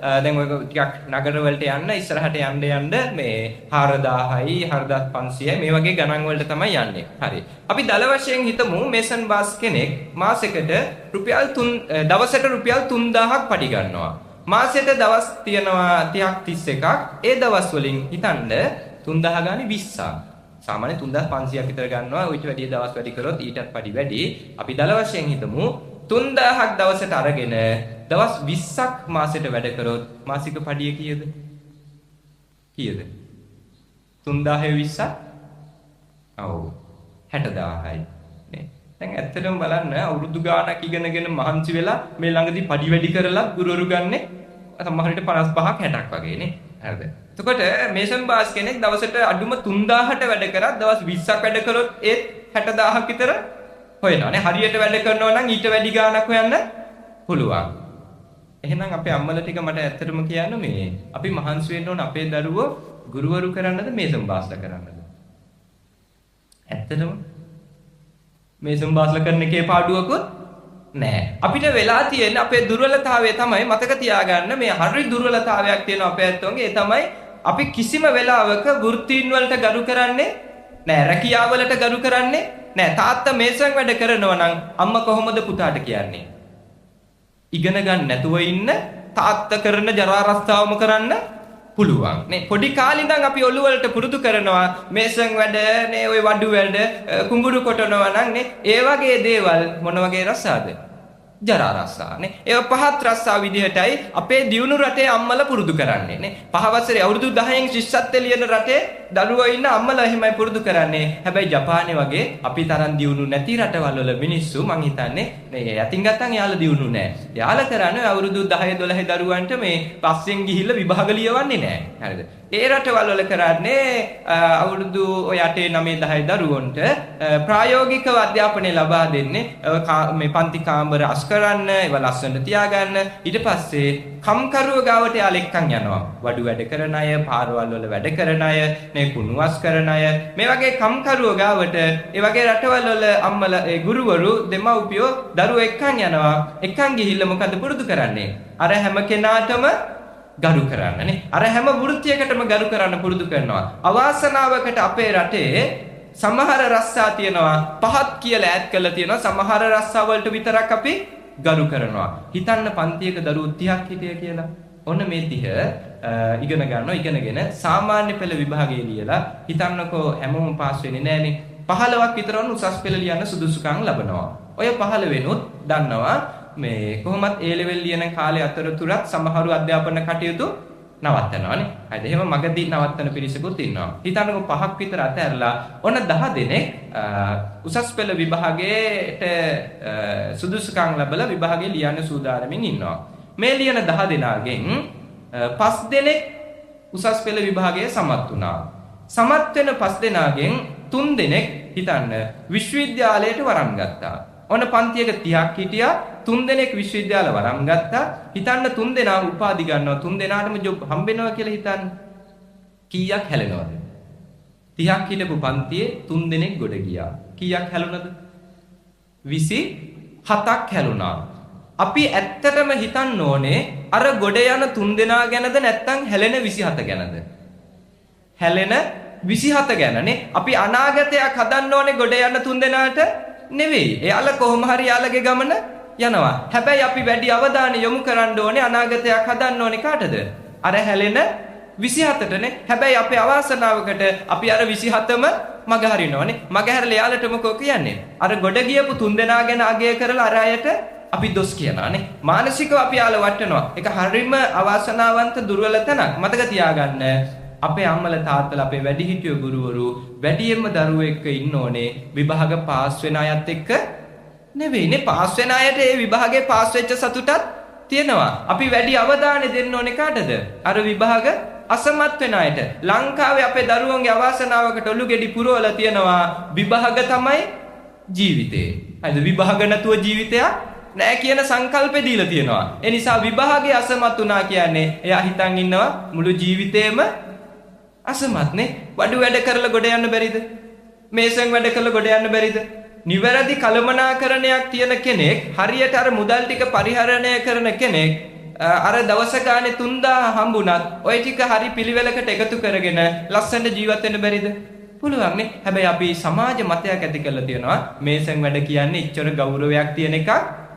දැන් ඔය ටිකක් නගර වලට යන්න ඉස්සරහට යන්න මේ 4000යි 4500යි මේ වගේ ගණන් වලට තමයි යන්නේ. හරි. අපි දල වශයෙන් හිතමු මේසන් බාස් කෙනෙක් මාසෙකට රුපියල් 3 දවසට රුපියල් 3000ක් පඩි ගන්නවා. මාසෙට දවස් තියෙනවා 30ක් 31ක්. ඒ දවස් වලින් හිතන්න 3000 ගානේ 20ක්. සාමාන්‍ය 3500ක් විතර ගන්නවා. ඊට වැඩි දවස් වැඩි කරොත් ඊටත් පඩි වැඩි. අපි දල වශයෙන් හිතමු 3000ක් දවසට අරගෙන දවස් 20ක් මාසෙට වැඩ කරොත් මාසික පඩිය කීයද? කීයද? 3000 20ක්? ඔව් 60000යි. නේ. දැන් ඇත්තටම බලන්න අවුරුදු ගාණක් ඉගෙනගෙන මහන්සි වෙලා මේ ළඟදී පඩි වැඩි කරලා ගුරුවරු ගන්නේ සමහර විට 55ක් 60ක් වගේ නේ. හරිද? එතකොට මේසන් බාස් කෙනෙක් දවසට අඩුම 3000ට වැඩ කරත් දවස් 20ක් වැඩ කරොත් ඒත් 60000ක් විතර හොයනවානේ. හරියට වැඩ කරනවා නම් ඊට වැඩි ගාණක් හොයන්න පුළුවන්. එහෙනම් අපේ අම්මලා ටික මට ඇත්තටම කියන්න මේ අපි මහන්සි වෙන්න ඕන අපේ දරුවෝ ගුරුවරු කරන්නද මේසන් බාස්ලා කරන්නද? ඇත්තටම මේසන් බාස්ලා කරන එකේ පාඩුවකුත් නෑ. අපිට වෙලා තියෙන අපේ දුර්වලතාවය තමයි මතක තියාගන්න මේ හරි දුර්වලතාවයක් තියෙනවා අපේ ඇත්තෝන්ගේ. ඒ තමයි අපි කිසිම වෙලාවක වෘත්තීන් වලට ගරු කරන්නේ නෑ. රැකියාව වලට ගරු කරන්නේ නෑ. තාත්තා මේසන් වැඩ කරනවා නම් අම්මා කොහොමද පුතාට කියන්නේ? ඉගෙන ගන්න නැතුව ඉන්න තාත්තා කරන ජරා රස්තාවම කරන්න පුළුවන් නේ. පොඩි කාලේ ඉඳන් අපි ඔළුව වලට පුරුදු කරනවා මේසන් වැඩ නේ ඔය වඩු වැඩ කුඹුරු කොටනවා නම් නේ ඒ වගේ දේවල් මොන වගේ රසාද? ජරා රසා නේ. ඒ පහත් රසා විදිහටයි අපේ දියුණු රටේ අම්මලා පුරුදු කරන්නේ නේ. 5 වසරේ අවුරුදු 10න් ශිෂ්‍යත්වය ලියන රටේ දරුවෝ ඉන්න අම්මලා එහෙමයි පුරුදු කරන්නේ. හැබැයි ජපානයේ වගේ අපි තරම් දියුණු නැති රටවල් වල මිනිස්සු මං හිතන්නේ නේ යටින් ගත්තන් යාලා දියුණු නෑ. යාලා කරන්නේ අවුරුදු 10 12 දරුවන්ට මේ පස්සෙන් ගිහිල්ලා විභාග ලියවන්නේ නෑ. හරිද? ඒ රටවල් වල කරන්නේ අවුරුදු 8 9 10 දරුවන්ට ප්‍රායෝගිකව අධ්‍යාපනය ලබා දෙන්නේ මේ පන්ති කාමර අස් කරන්න ඒවා ලස්සනට තියාගන්න ඊට පස්සේ කම්කරුව ගාවට යාල එක්කන් යනවා වඩු වැඩ කරන අය පාරවල් වල වැඩ කරන අය මේ කුණුවස් කරන අය මේ වගේ කම්කරුව ගාවට ඒ වගේ රටවල් වල අම්මලා ඒ ගුරුවරු දෙමව්පියෝ දරුවෝ එක්කන් යනවා එක්කන් ගිහිල්ලා මොකද පුරුදු කරන්නේ අර හැම කෙනාටම ගරු කරන්න නේ අර හැම වෘත්තියකටම ගරු කරන්න පුරුදු කරනවා අවාසනාවකට අපේ රටේ සමහර රස්සා තියෙනවා පහත් කියලා ඈඩ් කරලා තියෙනවා සමහර රස්සා වලට විතරක් අපි ගරු කරනවා හිතන්න පන්තියක දරුවෝ 30ක් හිටිය කියලා ඔන්න මේ 30 ඉගෙන ගන්නවා ඉගෙනගෙන සාමාන්‍ය පෙළ විභාගයේ ලියලා හිතන්නකෝ හැමෝම පාස් වෙන්නේ නැහනේ 15ක් විතර වුණ උසස් පෙළ ලියන්න සුදුසුකම් ලබනවා ඔය 15 වෙනුත් දන්නවා මේ කොහොමත් A level ලියන කාලේ අතරතුරත් සමහරු අධ්‍යාපන කටයුතු නවත්තනවානේ. හරිද? එහෙම මගදී නවත්තන පිරිසකුත් ඉන්නවා. හිතන්නකො 5ක් විතර අතහැරලා ඔන්න 10 දෙනෙක් උසස් පෙළ විභාගයට සුදුසුකම් ලැබලා විභාගේ ලියන්න සූදානමින් ඉන්නවා. මේ ලියන 10 දෙනාගෙන් 5 දෙනෙක් උසස් පෙළ විභාගයේ සමත් වුණා. සමත් වෙන 5 දෙනාගෙන් 3 දෙනෙක් හිතන්න විශ්වවිද්‍යාලයට වරම් ගත්තා. ඔන්න පන්තියක 30ක් හිටියා 3 දෙනෙක් විශ්වවිද්‍යාල වරම් ගත්තා හිතන්න 3 දෙනා උපාධි ගන්නවා 3 දෙනාටම ජොබ් හම්බෙනවා කියලා හිතන්න කීයක් හැලෙනවද 30ක් හිටපු පන්තියේ 3 දෙනෙක් ගොඩ ගියා කීයක් හැලුණද 27ක් හැලුණා අපි ඇත්තටම හිතන්න ඕනේ අර ගොඩ යන 3 දෙනා ගැනද නැත්නම් හැලෙන 27 ගැනද හැලෙන 27 ගැනනේ අපි අනාගතයක් හදන්න ඕනේ ගොඩ යන 3 දෙනාට නෙවෙයි. එයාලා කොහොම හරි යාළගේ ගමන යනවා. හැබැයි අපි වැඩි අවධානය යොමු කරන්න ඕනේ අනාගතයක් හදන්න ඕනේ කාටද? අර හැලෙන 27ටනේ. හැබැයි අපේ අවාසනාවකට අපි අර 27ම මග හරිනවනේ. මග හැරලා යාළට මොකෝ කියන්නේ? අර ගොඩ ගියපු 3 දෙනා ගැන අගය කරලා අර අයට අපි දොස් කියනවානේ. මානසිකව අපි යාළ වටනවා. ඒක හරිම අවාසනාවන්ත දුර්වල තැනක්. මතක තියාගන්න. අපේ අම්මලා තාත්තලා අපේ වැඩිහිටියෝ ගුරුවරු වැඩියෙන්ම දරුවෝ එක්ක ඉන්න ඕනේ විභාග පාස් වෙන අයත් එක්ක නෙවෙයිනේ පාස් වෙන අයට ඒ විභාගේ පාස් වෙච්ච සතුටක් තියෙනවා අපි වැඩි අවධානය දෙන්න ඕනේ කාටද අර විභාග අසමත් වෙන අයට ලංකාවේ අපේ දරුවන්ගේ අවාසනාවකට ඔලු ගෙඩි පුරවලා තියෙනවා විභාග තමයි ජීවිතේ හරිද විභාග නැතුව ජීවිතයක් නෑ කියන සංකල්පෙ දීලා තියෙනවා ඒ නිසා විභාගේ අසමත් වුණා කියන්නේ එයා හිතන් ඉන්නවා මුළු ජීවිතේම අසමත්නේ වඩු වැඩ කරලා ගොඩ යන්න බැරිද මේසෙන් වැඩ කරලා ගොඩ යන්න බැරිද නිවැරදි කළමනාකරණයක් තියෙන කෙනෙක් හරියට අර මුදල් ටික පරිහරණය කරන කෙනෙක් අර දවස ගානේ 3000 හම්බුණත් ওই ටික හරි පිළිවෙලකට එකතු කරගෙන ලස්සනට ජීවත් වෙන්න බැරිද? පුළුවන් නේ. හැබැයි අපි සමාජ මතයක් ඇති කරලා තියෙනවා මේසන් වැඩ කියන්නේ ඉච්චර ගෞරවයක් තියෙන එකක්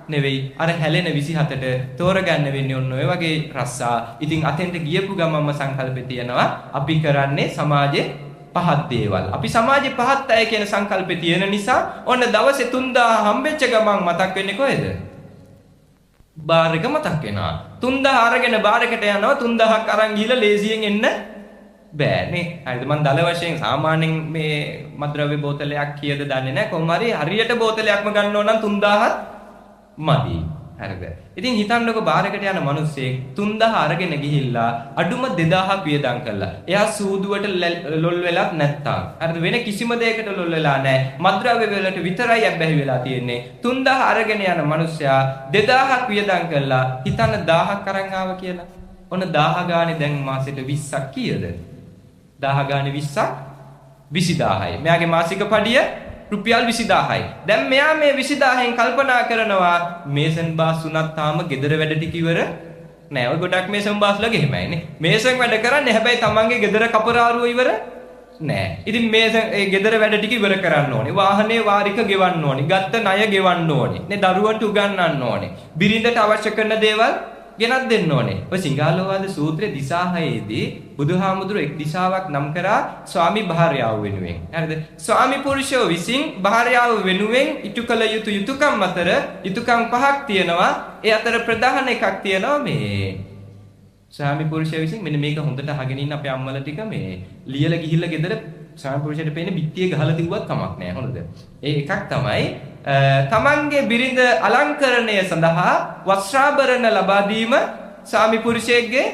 නෙවෙයි. අර හැලෙන 27ට තෝරගන්න වෙන්නේ ඔන්න ඔය වගේ රස්සා. ඉතින් අතෙන්ට ගියපු ගමන්ම සංකල්පේ තියෙනවා අපි කරන්නේ සමාජේ පහත් දේවල්. අපි සමාජේ පහත් අය කියන සංකල්පේ තියෙන නිසා ඔන්න දවසේ 3000 හම්බෙච්ච ගමන් මතක් වෙන්නේ කොහෙද? බාර් එක මතක් වෙනවා. 3000 අරගෙන බාර් එකට යනවා 3000ක් අරන් ගිහලා ලේසියෙන් එන්න බෑ නේ. හරිද? මම දල වශයෙන් සාමාන්‍යයෙන් මේ මද්ද්‍රව්‍ය බෝතලයක් කීයද දන්නේ නැහැ. කොහොම හරි හරියට බෝතලයක්ම ගන්න ඕන නම් 3000ක් මදි. හරිද? ඉතින් හිතන්නකො බාර් එකට යන මිනිස්සෙක් 3000 අරගෙන ගිහිල්ලා අඩුම 2000ක් වියදම් කළා. එයා සූදුවට ලොල් වෙලත් නැත්තම්. හරිද? වෙන කිසිම දෙයකට ලොල් වෙලා නැහැ. මද්ද්‍රව්‍ය වලට විතරයි අබ්බැහි වෙලා තියෙන්නේ. 3000 අරගෙන යන මිනිස්සයා 2000ක් වියදම් කළා. හිතන්න 1000ක් අරන් ආවා කියලා. ඔන්න 1000 ගානේ දැන් මාසෙට 20ක් කීයද? 1000 ගානේ 20ක් 20000යි. මෙයාගේ මාසික පඩිය රුපියල් 20000යි. දැන් මෙයා මේ 20000න් කල්පනා කරනවා මේසන් බාස් උනත් තාම ගෙදර වැඩ ටික ඉවර නෑ. ඔය ගොඩක් මේසන් බාස්ලාගේ එහෙමයිනේ. මේසන් වැඩ කරන්නේ හැබැයි තමන්ගේ ගෙදර කපරාරුව ඉවර නෑ. ඉතින් මේසන් ඒ ගෙදර වැඩ ටික ඉවර කරන්න ඕනේ. වාහනේ වාරික ගෙවන්න ඕනේ. ගත්ත ණය ගෙවන්න ඕනේ. නේ දරුවන්ට උගන්වන්න ඕනේ. බිරිඳට අවශ්‍ය කරන දේවල් ගෙනත් දෙන්න ඕනේ. ඔය සිංහලෝවාද සූත්‍රයේ දිසා 6ේදී බුදුහාමුදුරුවෝ එක් දිශාවක් නම් කරා ස්වාමි භාර්යාව වෙනුවෙන්. හරිද? ස්වාමි පුරුෂයෝ විසින් භාර්යාව වෙනුවෙන් ඉටු කළ යුතු යුතුයකම් අතර යුතුයකම් පහක් තියෙනවා. ඒ අතර ප්‍රධාන එකක් තියෙනවා මේ ස්වාමි පුරුෂයෝ විසින් මෙන්න මේක හොඳට අහගෙන ඉන්න අපේ අම්මලා ටික මේ ලියලා ගිහිල්ලා ගෙදර ස්වාමි පුරුෂයට පේන බිත්තියේ ගහලා තිබුවත් කමක් නැහැ. හොඳද? ඒ එකක් තමයි තමන්ගේ බිරිඳ අලංකරණය සඳහා වස්ත්‍රාභරණ ලබා දීම ස්වාමි පුරුෂයෙක්ගේ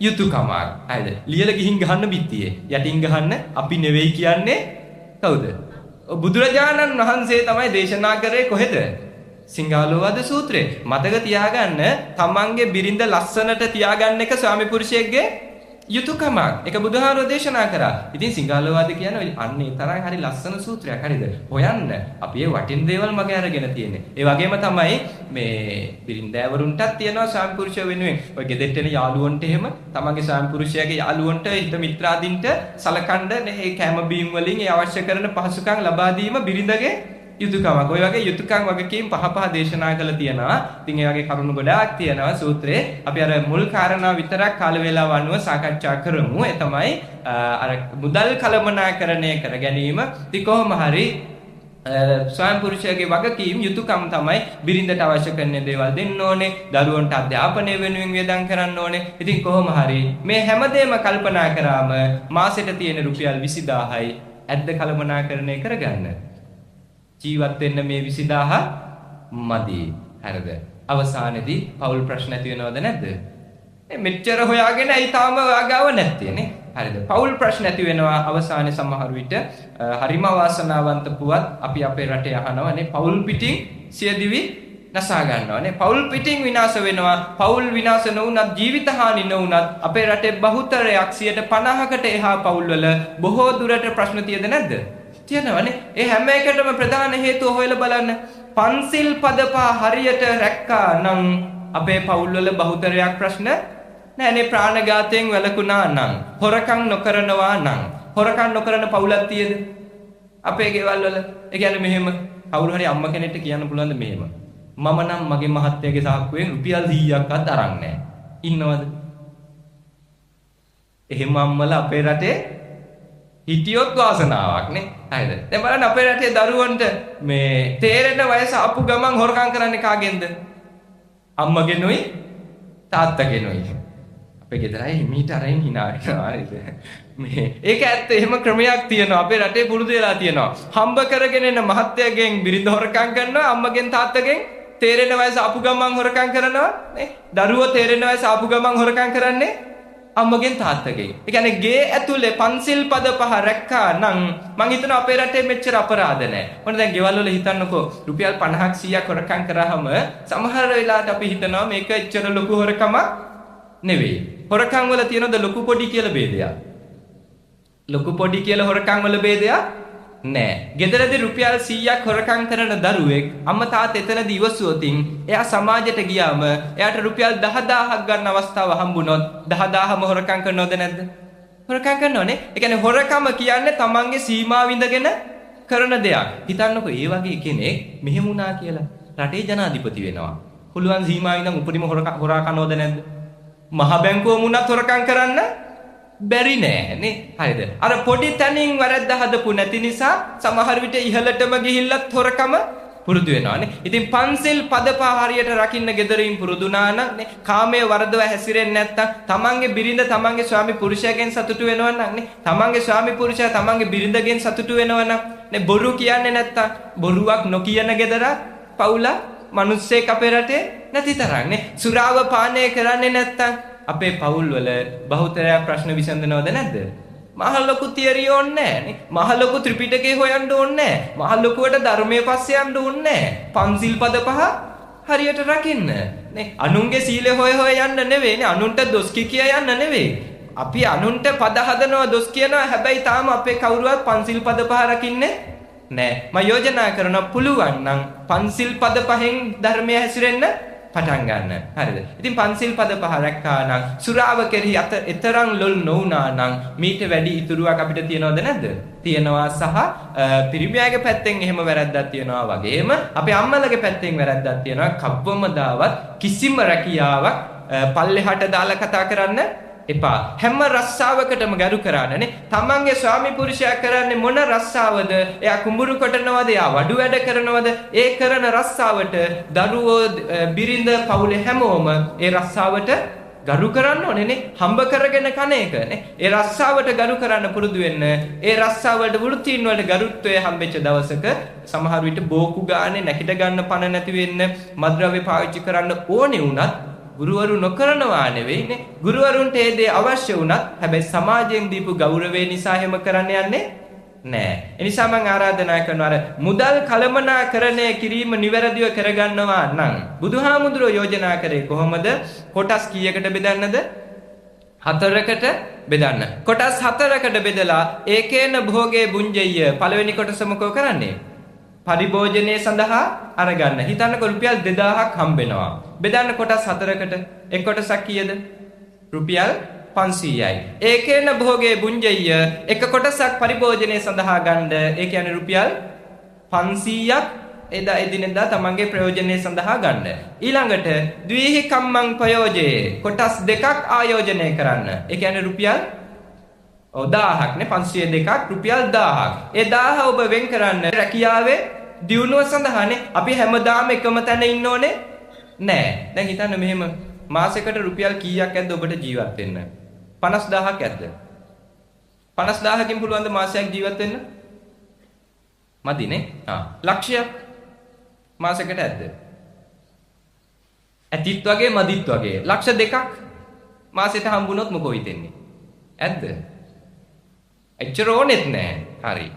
යුතුයකමක්. හරිද? ලියලා ගිහින් ගහන්න බිත්තියේ. යටින් ගහන්න අපි නෙවෙයි කියන්නේ කවුද? බුදුරජාණන් වහන්සේ තමයි දේශනා කරේ කොහෙද? සිංහලෝවාද සූත්‍රයේ. මතක තියාගන්න තමන්ගේ බිරිඳ ලස්සනට තියාගන්න එක ස්වාමි පුරුෂයෙක්ගේ යුතුයකමක්. ඒක බුදුහාරෝ දේශනා කරා. ඉතින් සිංහලෝවාද කියන්නේ අන්න ඒ තරම් හරි ලස්සන සූත්‍රයක්. හරිද? හොයන්න. අපි ඒ වටින දේවල් මගේ අරගෙන තියෙන්නේ. ඒ වගේම තමයි මේ බිරින්දෑවරුන්ටත් තියෙනවා ස්වාමි පුරුෂය වෙනුවෙන්. ඔය ගෙදෙට්ට එන යාළුවන්ට එහෙම තමන්ගේ ස්වාමි පුරුෂයාගේ යාළුවන්ට හිත මිත්‍රාදීන්ට සලකන්න මේ කැම බීම් වලින් ඒ අවශ්‍ය කරන පහසුකම් ලබා දීම බිරිඳගේ යුතුයකමක්. ඔය වගේ යුතුයකම් වගකීම් පහ දේශනා කරලා තියෙනවා. ඉතින් ඒ වගේ කරුණු ගොඩාක් තියෙනවා සූත්‍රයේ. අපි අර මුල් කාරණා විතරක් කාල වේලාව අනුව සාකච්ඡා කරමු. ඒ තමයි අර මුදල් කළමනාකරණය කර ගැනීම. ඉතින් කොහොම හරි ස්වාමි පුරුෂයාගේ වගකීම් යුතුයකම් තමයි බිරිඳට අවශ්‍ය කරන දේවල් දෙන්න ඕනේ. දරුවන්ට අධ්‍යාපනය වෙනුවෙන් වියදම් කරන්න ඕනේ. ඉතින් කොහොම හරි මේ හැමදේම කල්පනා කරාම මාසෙට තියෙන රුපියල් 20000යි ඇද්ද කළමනාකරණය කරගන්න. ජීවත් වෙන්න මේ 20000 මදි. හරිද? අවසානයේදී පෞල් ප්‍රශ්න ඇති වෙනවද නැද්ද? මෙච්චර හොයාගෙන ඇයි තාම ආගාව නැත්තේ නේ? හරිද? පෞල් ප්‍රශ්න ඇති වෙනවා අවසානයේ සමහර විට හරිම වාසනාවන්ත පුවත් අපි අපේ රටේ අහනවා නේ පෞල් පිටින් සියදිවි නසා ගන්නවා නේ. පෞල් පිටින් විනාශ වෙනවා. පෞල් විනාශ නොවුනත් ජීවිත හානි නොවුනත් අපේ රටේ බහුතරයක් 50%කට එහා පෞල් වල බොහෝ දුරට ප්‍රශ්න තියෙද නැද්ද? තියෙනවනේ. ඒ හැම එකටම ප්‍රධාන හේතුව හොයලා බලන්න. පන්සිල් පද පහ හරියට රැක්කා නම් අපේ පවුල් වල බහුතරයක් ප්‍රශ්න නැහැනේ. ප්‍රාණඝාතයෙන් වැළකුණා නම්, හොරකම් නොකරනවා නම්, හොරකම් නොකරන පවුලක් තියෙද අපේ ගෙවල් වල? ඒ කියන්නේ මෙහෙම කවුරු හරි අම්ම කෙනෙක්ට කියන්න පුළුවන්ද මෙහෙම මම නම් මගේ මහත්තයාගේ සාක්කුවෙන් රුපියල් 100ක්වත් අරන් නැහැ. ඉන්නවද? එහෙම අම්මලා අපේ රටේ හිටියොත් වාසනාවක් නේ. හරිද? දැන් බලන්න අපේ රටේ දරුවන්ට මේ තේරෙන වයස ආපු ගමන් හොරකම් කරන්නේ කාගෙන්ද? අම්මගෙනුයි තාත්තගෙනුයි. අපේ ගෙදර අය හිමීට අරින් hina වෙනවා. හරිද? මේ ඒක ඇත්ත. එහෙම ක්‍රමයක් තියෙනවා. අපේ රටේ පුරුදු වෙලා තියෙනවා. හම්බ කරගෙන එන මහත්තයාගෙන් බිරිඳ හොරකම් කරනවා, අම්මගෙන් තාත්තගෙන් තේරෙන වයස ආපු ගමන් හොරකම් කරනවා නේ. දරුවෝ තේරෙන වයස ආපු ගමන් හොරකම් කරන්නේ අම්මගෙන් තාත්තගෙන්. ඒ කියන්නේ ගේ ඇතුලේ පන්සිල් පද පහ රැක්කා නම් මං හිතනවා අපේ රටේ මෙච්චර අපරාධ නැහැ. මොකද දැන් ගෙවල් වල හිතන්නකෝ රුපියල් 50ක් 100ක් හොරකම් කරාම සමහර වෙලාවට අපි හිතනවා මේක එච්චර ලොකු හොරකමක් නෙවෙයි. හොරකම් වල තියෙනද ලොකු පොඩි කියලා ભેදයක්? ලොකු පොඩි කියලා හොරකම් වල ભેදයක් නෑ. ගෙදරදී රුපියල් 100ක් හොරකම් කරන දරුවෙක් අම්මා තාත්තා එතනදී ඉවසුවොතින් එයා සමාජයට ගියාම එයාට රුපියල් 10000ක් ගන්න අවස්ථාව හම්බුනොත් 10000ම හොරකම් කරනවද නැද්ද? හොරකම් කරනවනේ. ඒ කියන්නේ හොරකම කියන්නේ තමන්ගේ සීමාව විඳගෙන කරන දෙයක්. හිතන්නකෝ ඒ වගේ කෙනෙක් මෙහෙම වුණා කියලා රටේ ජනාධිපති වෙනවා. පුළුවන් සීමාව ඉඳන් උපරිම හොරා කනවද නැද්ද? මහ බැංකුවම උනත් හොරකම් කරන්න බැරි නෑ නේ. හරිද? අර පොඩි තැනින් වැරද්ද හදපු නැති නිසා සමහර විට ඉහළටම ගිහිල්ලත් හොරකම පුරුදු වෙනවානේ. ඉතින් පන්සිල් පද පහ හරියට රකින්න ගෙදරින් පුරුදුනා නම් නේ කාමයේ වරදව හැසිරෙන්නේ නැත්තම් තමන්ගේ බිරිඳ තමන්ගේ ස්වාමි පුරුෂයාගෙන් සතුටු වෙනවා නම් නේ තමන්ගේ ස්වාමි පුරුෂයා තමන්ගේ බිරිඳගෙන් සතුටු වෙනවා නම් නේ බොරු කියන්නේ නැත්තම් බොරුවක් නොකියන ගෙදරක් පවුලක් මිනිස්සෙක් අපේ රටේ නැති තරම් නේ සුරාව පානය කරන්නේ නැත්තම් අපේ පවුල් වල බහුතරයක් ප්‍රශ්න විසඳනවද නැද්ද? මහ ලොකු තියරි ඕනේ නැහැ නේ. මහ ලොකු ත්‍රිපිටකේ හොයන්න ඕනේ නැහැ. මහ ලොකුවට ධර්මයේ පස්සේ යන්න ඕනේ නැහැ. පන්සිල් පද පහ හරියට රකින්න නේ. අනුන්ගේ සීලය හොය යන්න නෙවෙයි නේ. අනුන්ට දොස් කිය යන්න නෙවෙයි. අපි අනුන්ට පද හදනවා දොස් කියනවා. හැබැයි තාම අපේ කවුරුවත් පන්සිල් පද පහ රකින්නේ නැහැ. මම යෝජනා කරනවා පුළුවන් නම් පන්සිල් පද පහෙන් ධර්මයේ හැසිරෙන්න පටන් ගන්න. හරිද? ඉතින් පන්සිල් පද පහ රැක්කා නම් සුරාව කෙරෙහි එතරම් ලොල් නොවුනා නම් මීට වැඩි ඉතුරුවක් අපිට තියනවද නැද්ද? තියනවා සහ පිරිමියාගේ පැත්තෙන් එහෙම වැරද්දක් තියනවා වගේම අපේ අම්මලගේ පැත්තෙන් වැරද්දක් තියනවා. කවවමදාවත් කිසිම රැකියාවක් පල්ලෙහාට දාලා කතා කරන්න එපා. හැම රස්සාවකටම ගරු කරානනේ. තමන්ගේ ස්වාමි පුරුෂයා කරන්නේ මොන රස්සාවද? එයා කුඹුරු කොටනවද? එයා වඩු වැඩ කරනවද? ඒ කරන රස්සාවට දරුවෝ බිරිඳ පවුලේ හැමෝම ඒ රස්සාවට ගරු කරන්න ඕනේ නේ. හම්බ කරගෙන කන එක නේ. ඒ රස්සාවට ගරු කරන්න පුරුදු වෙන්න. ඒ රස්සාවලට වෘත්තීන් වලට ගරුත්වය හම්බෙච්ච දවසක සමහර විට බෝකු ගානේ නැකිට ගන්න පණ නැති වෙන්න මද්ද්‍රව්‍ය පාවිච්චි කරන්න ඕනේ වුණත් ගුරුවරු නොකරනවා නෙවෙයිනේ. ගුරුවරුන්ට ඒ දේ අවශ්‍ය වුණත් හැබැයි සමාජයෙන් දීපු ගෞරවය නිසා හැම කරන්න යන්නේ නෑ. ඒ නිසා මම ආරාධනා කරනවා අර මුදල් කළමනාකරණය කිරීම නිවැරදිව කරගන්නවා නම් බුදුහාමුදුරුවෝ යෝජනා කරේ කොහොමද? කොටස් කීයකට බෙදන්නද? 4කට බෙදන්න. කොටස් 4කට බෙදලා ඒකේන භෝගේ බුඤ්ජය පළවෙනි කොටස මොකෝ කරන්නේ? පරිභෝජනයේ සඳහා අරගන්න. හිතන්නකො රුපියල් 2000ක් හම්බෙනවා. බෙදන්න කොටස් 4කට. එක් කොටසක් කීයද? රුපියල් 500යි. ඒකේන භෝගේ බුඤ්ජය එක කොටසක් පරිභෝජනයේ සඳහා ගන්න. ඒ කියන්නේ රුපියල් 500ක් එදා එදිනෙදා තමන්ගේ ප්‍රයෝජනයේ සඳහා ගන්න. ඊළඟට ද්විහි කම්මං ප්‍රයෝජේ කොටස් දෙකක් ආයෝජනය කරන්න. ඒ කියන්නේ රුපියල් 1000ක් නේ 502ක් රුපියල් 1000ක්. ඒ 1000 ඔබ වෙන් කරන්න රැකියාවේ දියුණුව සඳහානේ. අපි හැමදාම එකම තැන ඉන්න ඕනේ නෑ. දැන් හිතන්න මෙහෙම මාසෙකට රුපියල් කීයක් ඇද්ද ඔබට ජීවත් වෙන්න? 50000ක් ඇද්ද? 50000කින් පුළුවන් ද මාසයක් ජීවත් වෙන්න? මදිනේ. ලක්ෂයක් මාසෙකට ඇද්ද? ඇතිත් වගේ මදිත් වගේ. ලක්ෂ 2ක් මාසෙට හම්බුනොත් මොකෝ හිතෙන්නේ? ඇද්ද? එච්චර ඕනෙත් නෑ. හරි.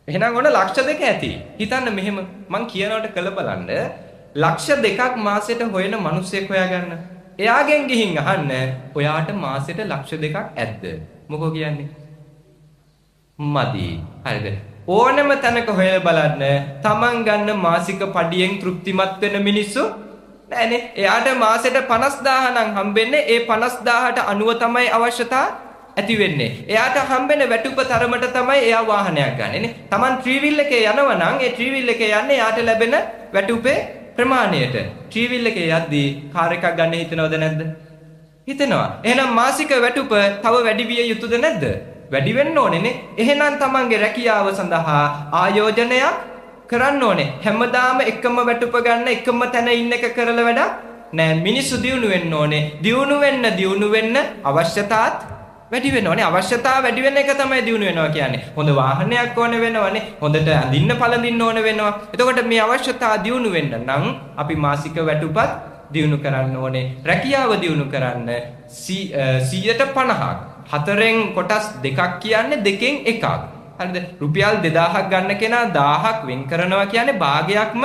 එහෙනම් ඔන්න ලක්ෂ 2 ඇති. හිතන්න මෙහෙම මං කියනවට කළ බලන්න ලක්ෂ 2ක් මාසෙට හොයන මිනිස්සෙක් හොයාගන්න. එයාගෙන් ගිහින් අහන්න ඔයාට මාසෙට ලක්ෂ 2ක් ඇද්ද? මොකෝ කියන්නේ? මදි. හරිද? ඕනම තැනක හොයලා බලන්න තමන් ගන්න මාසික පඩියෙන් තෘප්තිමත් වෙන මිනිස්සු නෑනේ. එයාට මාසෙට 50000 නම් හම්බෙන්නේ ඒ 50000ට අනුව තමයි අවශ්‍යතා ඇති වෙන්නේ. එයාට හම්බෙන වැටුප තරමට තමයි එයා වාහනයක් ගන්නෙ නේ. Taman ත්‍රිවිල් එකේ යනවා නම් ඒ ත්‍රිවිල් එකේ යන්නේ එයාට ලැබෙන වැටුපේ ප්‍රමාණයට. ත්‍රිවිල් එකේ යද්දී කාර් එකක් ගන්න හිතනවද නැද්ද? හිතනවා. එහෙනම් මාසික වැටුප තව වැඩි විය යුතුද නැද්ද? වැඩි වෙන්න ඕනේ නේ. එහෙනම් Tamanගේ රැකියාව සඳහා ආයෝජනයක් කරන්න ඕනේ. හැමදාම එකම වැටුප ගන්න එකම තැන ඉන්න එක කරලා වැඩක් නෑ. මිනිස්සු දියුණු වෙන්න ඕනේ. දියුණු වෙන්න අවශ්‍යතාත් වැඩි වෙනවනේ. අවශ්‍යතාව වැඩි වෙන එක තමයි දියුණු වෙනවා කියන්නේ. හොඳ වාහනයක් ඕන වෙනවනේ. හොඳට අඳින්න පළඳින්න ඕන වෙනවා. එතකොට මේ අවශ්‍යතාව දියුණු වෙන්න නම් අපි මාසික වැටුපත් දියුණු කරන්න ඕනේ. රැකියාව දියුණු කරන්න 150ක්. 4න් කොටස් දෙකක් කියන්නේ දෙකෙන් එකක්. හරිද? රුපියල් 2000ක් ගන්න කෙනා 1000ක් වෙන් කරනවා කියන්නේ භාගයක්ම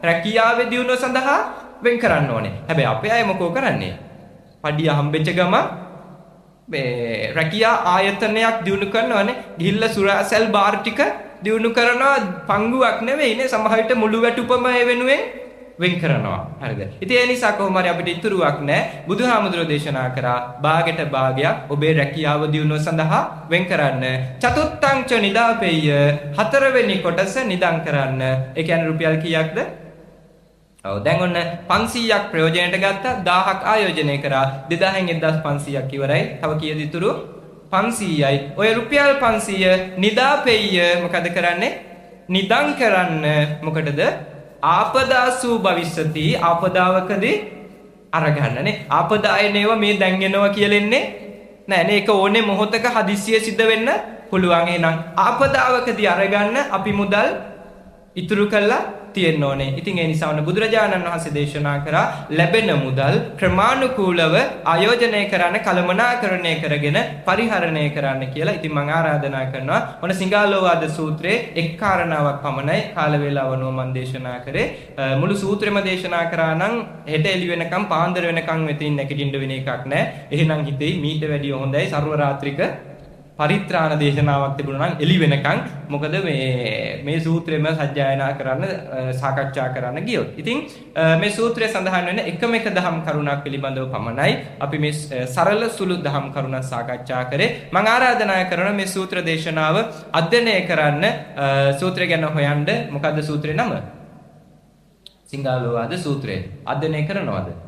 රැකියාවේ දියුණුව සඳහා වෙන් කරන්න ඕනේ. හැබැයි අපේ අය මොකෝ කරන්නේ? පඩිය හම්බෙච්ච ගම මේ රැකියා ආයතනයක් දියුණු කරනවානේ. ගිහිල්ලා සුරාසල් බාර් ටික දියුණු කරනවා පංගුවක් නෙවෙයිනේ සමහර විට මුළු වැටුපම ඒ වෙනුවෙන් වෙන් කරනවා. හරිද? ඉතින් ඒ නිසා කොහොම හරි අපිට ඉතුරුවක් නැහැ. බුදුහාමුදුරෝ දේශනා කරා භාගයට භාගයක් ඔබේ රැකියාව දියුණුව සඳහා වෙන් කරන්න. චතුත්තං ච නිදාපෙය්‍ය හතරවෙනි කොටස නිදන් කරන්න. ඒ කියන්නේ රුපියල් කීයක්ද? ඔව් දැන් ඔන්න 500ක් ප්‍රයෝජනයට ගත්තා 1000ක් ආයෝජනය කරා 2000න් 1500ක් ඉවරයි. තව කීයද ඉතුරු? 500යි. ඔය රුපියල් 500 නිදාපෙය්‍ය මොකද කරන්නේ? නිදන් කරන්න. මොකටද? ආපදාසු භවිෂ්‍යති ආපදාවකදී අරගන්නනේ ආපදායනේව මේ දැන් එනවා කියලා එන්නේ නෑනේ ඒක ඕනේ මොහොතක හදිස්සිය සිද්ධ වෙන්න පුළුවන් එහෙනම් ආපදාවකදී අරගන්න අපි මුදල් ඉතුරු කළා තියෙන්න ඕනේ. ඉතින් ඒ නිසා වුණ බුදුරජාණන් වහන්සේ දේශනා කරා ලැබෙන මුදල් ක්‍රමානුකූලව ආයෝජනය කරන්න කළමනාකරණය කරගෙන පරිහරණය කරන්න කියලා. ඉතින් මම ආරාධනා කරනවා ඔන්න සිංහාලෝවාද සූත්‍රයේ එක් කාරණාවක් පමණයි කාල වේලාව අනුව මම දේශනා කරේ. මුළු සූත්‍රෙම දේශනා කරා නම් හෙට එළි වෙනකම් පාන්දර වෙනකම් වෙතින් නැගිටින්න වෙන එකක් නෑ. එහෙනම් හිතෙයි මීට වැඩිය හොඳයි සර්ව රාත්‍රික පරිත්‍රාණ දේශනාවක් තිබුණා නම් එළි වෙනකන් මොකද මේ සූත්‍රෙම සජ්ජායනා කරන්න සාකච්ඡා කරන්න ගියොත්. ඉතින් මේ සූත්‍රයේ සඳහන් වෙන එකම එක දහම් කරුණක් පිළිබඳව පමණයි අපි මේ සරල සුළු දහම් කරුණක් සාකච්ඡා කරේ. මම ආරාධනා කරනවා මේ සූත්‍ර දේශනාව අධ්‍යයනය කරන්න සූත්‍රය ගැන හොයන්න. මොකද්ද සූත්‍රේ නම? සිංහාලෝවාද සූත්‍රය. අධ්‍යයනය කරනවද?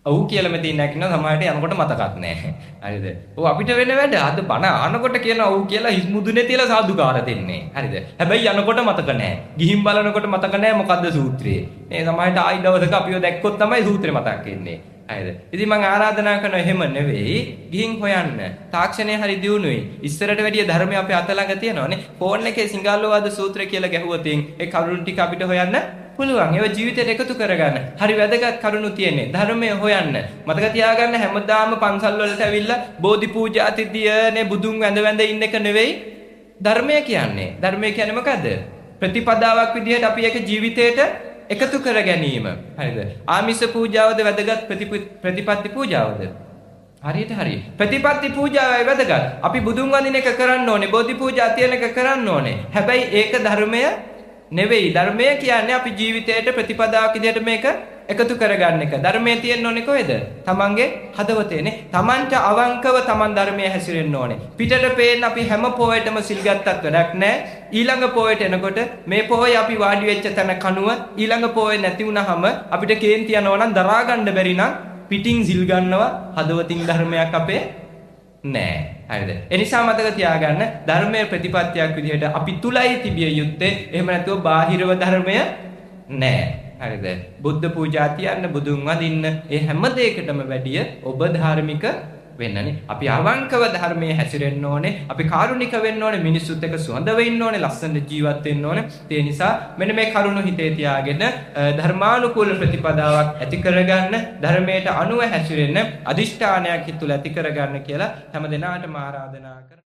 ඔව් කියලා මෙතන නැකිනවා සමහරට යනකොට මතකත් නැහැ. හරිද? ඔව් අපිට වෙන වැඩ අද බණ අහනකොට කියන ඔව් කියලා හිස් මුදුනේ තියලා සාදුකාර දෙන්නේ. හරිද? හැබැයි යනකොට මතක නැහැ. ගිහින් බලනකොට මතක නැහැ මොකද්ද සූත්‍රය. මේ සමහරට ආයි දවසක අපිව දැක්කොත් තමයි සූත්‍රය මතක් වෙන්නේ. හරිද? ඉතින් මම ආරාධනා කරනවා එහෙම නෙවෙයි. ගිහින් හොයන්න. තාක්ෂණය හරි දියුණුයි. ඉස්සරට වැඩිය ධර්මය අපේ අත ළඟ තියෙනවානේ. ෆෝන් එකේ සිංහාලෝවාද සූත්‍රය කියලා ගැහුවොත් ඒ කරුණු ටික අපිට හොයන්න පුළුවන්. ඒව ජීවිතයට එකතු කරගන්න. හරි වැදගත් කරුණු තියෙන්නේ. ධර්මය හොයන්න. මතක තියාගන්න හැමදාම පන්සල් වලට ඇවිල්ලා බෝධි පූජා තිතියනේ බුදුන් වැඳ වැඳ ඉන්න එක නෙවෙයි ධර්මය කියන්නේ. ධර්මය කියන්නේ මොකද්ද? ප්‍රතිපදාවක් විදිහට අපි ඒක ජීවිතයට එකතු කර ගැනීම. හරිද? ආමිෂ පූජාවද වැදගත් ප්‍රතිපත්ති පූජාවද? හරියට හරි. ප්‍රතිපත්ති පූජාවයි වැදගත්. අපි බුදුන් වඳින එක කරන්න ඕනේ. බෝධි පූජා තියන එක කරන්න ඕනේ. හැබැයි ඒක ධර්මය නෙවෙයි. ධර්මය කියන්නේ අපි ජීවිතයට ප්‍රතිපදාවක් විදිහට මේක එකතු කරගන්න එක. ධර්මයේ තියෙන්න ඕනේ කොහෙද? තමන්ගේ හදවතේනේ. තමන්ට අවංකව තමන් ධර්මයේ හැසිරෙන්න ඕනේ. පිටට පේන්න අපි හැම පොයටම සිල් ගත්තත් වැඩක් නැහැ. ඊළඟ පොයට එනකොට මේ පොයේ අපි වාඩි වෙච්ච තැන කනුව ඊළඟ පොයේ නැති වුනහම අපිට කේන්ති යනවා නම් දරා ගන්න බැරි නම් පිටින් සිල් ගන්නවා හදවතින් ධර්මයක් අපේ නෑ. හරිද? ඒ නිසා මතක තියාගන්න ධර්මයේ ප්‍රතිපත්තියක් විදිහට අපි තුලයි තිබිය යුත්තේ. එහෙම නැතුව බාහිරව ධර්මය නෑ. හරිද? බුද්ධ පූජා තියන්න බුදුන් වඳින්න ඒ හැම දෙයකටම වැඩිය ඔබ ධාර්මික වෙන්නනේ. අපි අවංකව ධර්මයේ හැසිරෙන්න ඕනේ. අපි කාරුණික වෙන්න ඕනේ. මිනිස්සුත් එක්ක සුවඳව ඉන්න ඕනේ. ලස්සන ජීවත් වෙන්න ඕනේ. ඒ නිසා මෙන්න මේ කරුණු හිතේ තියාගෙන ධර්මානුකූල ප්‍රතිපදාවක් ඇති කරගන්න, ධර්මයට අනුව හැසිරෙන්න අදිෂ්ඨානයක් හිත තුළ ඇති කරගන්න කියලා හැම දිනාටම ආරාධනා කරනවා.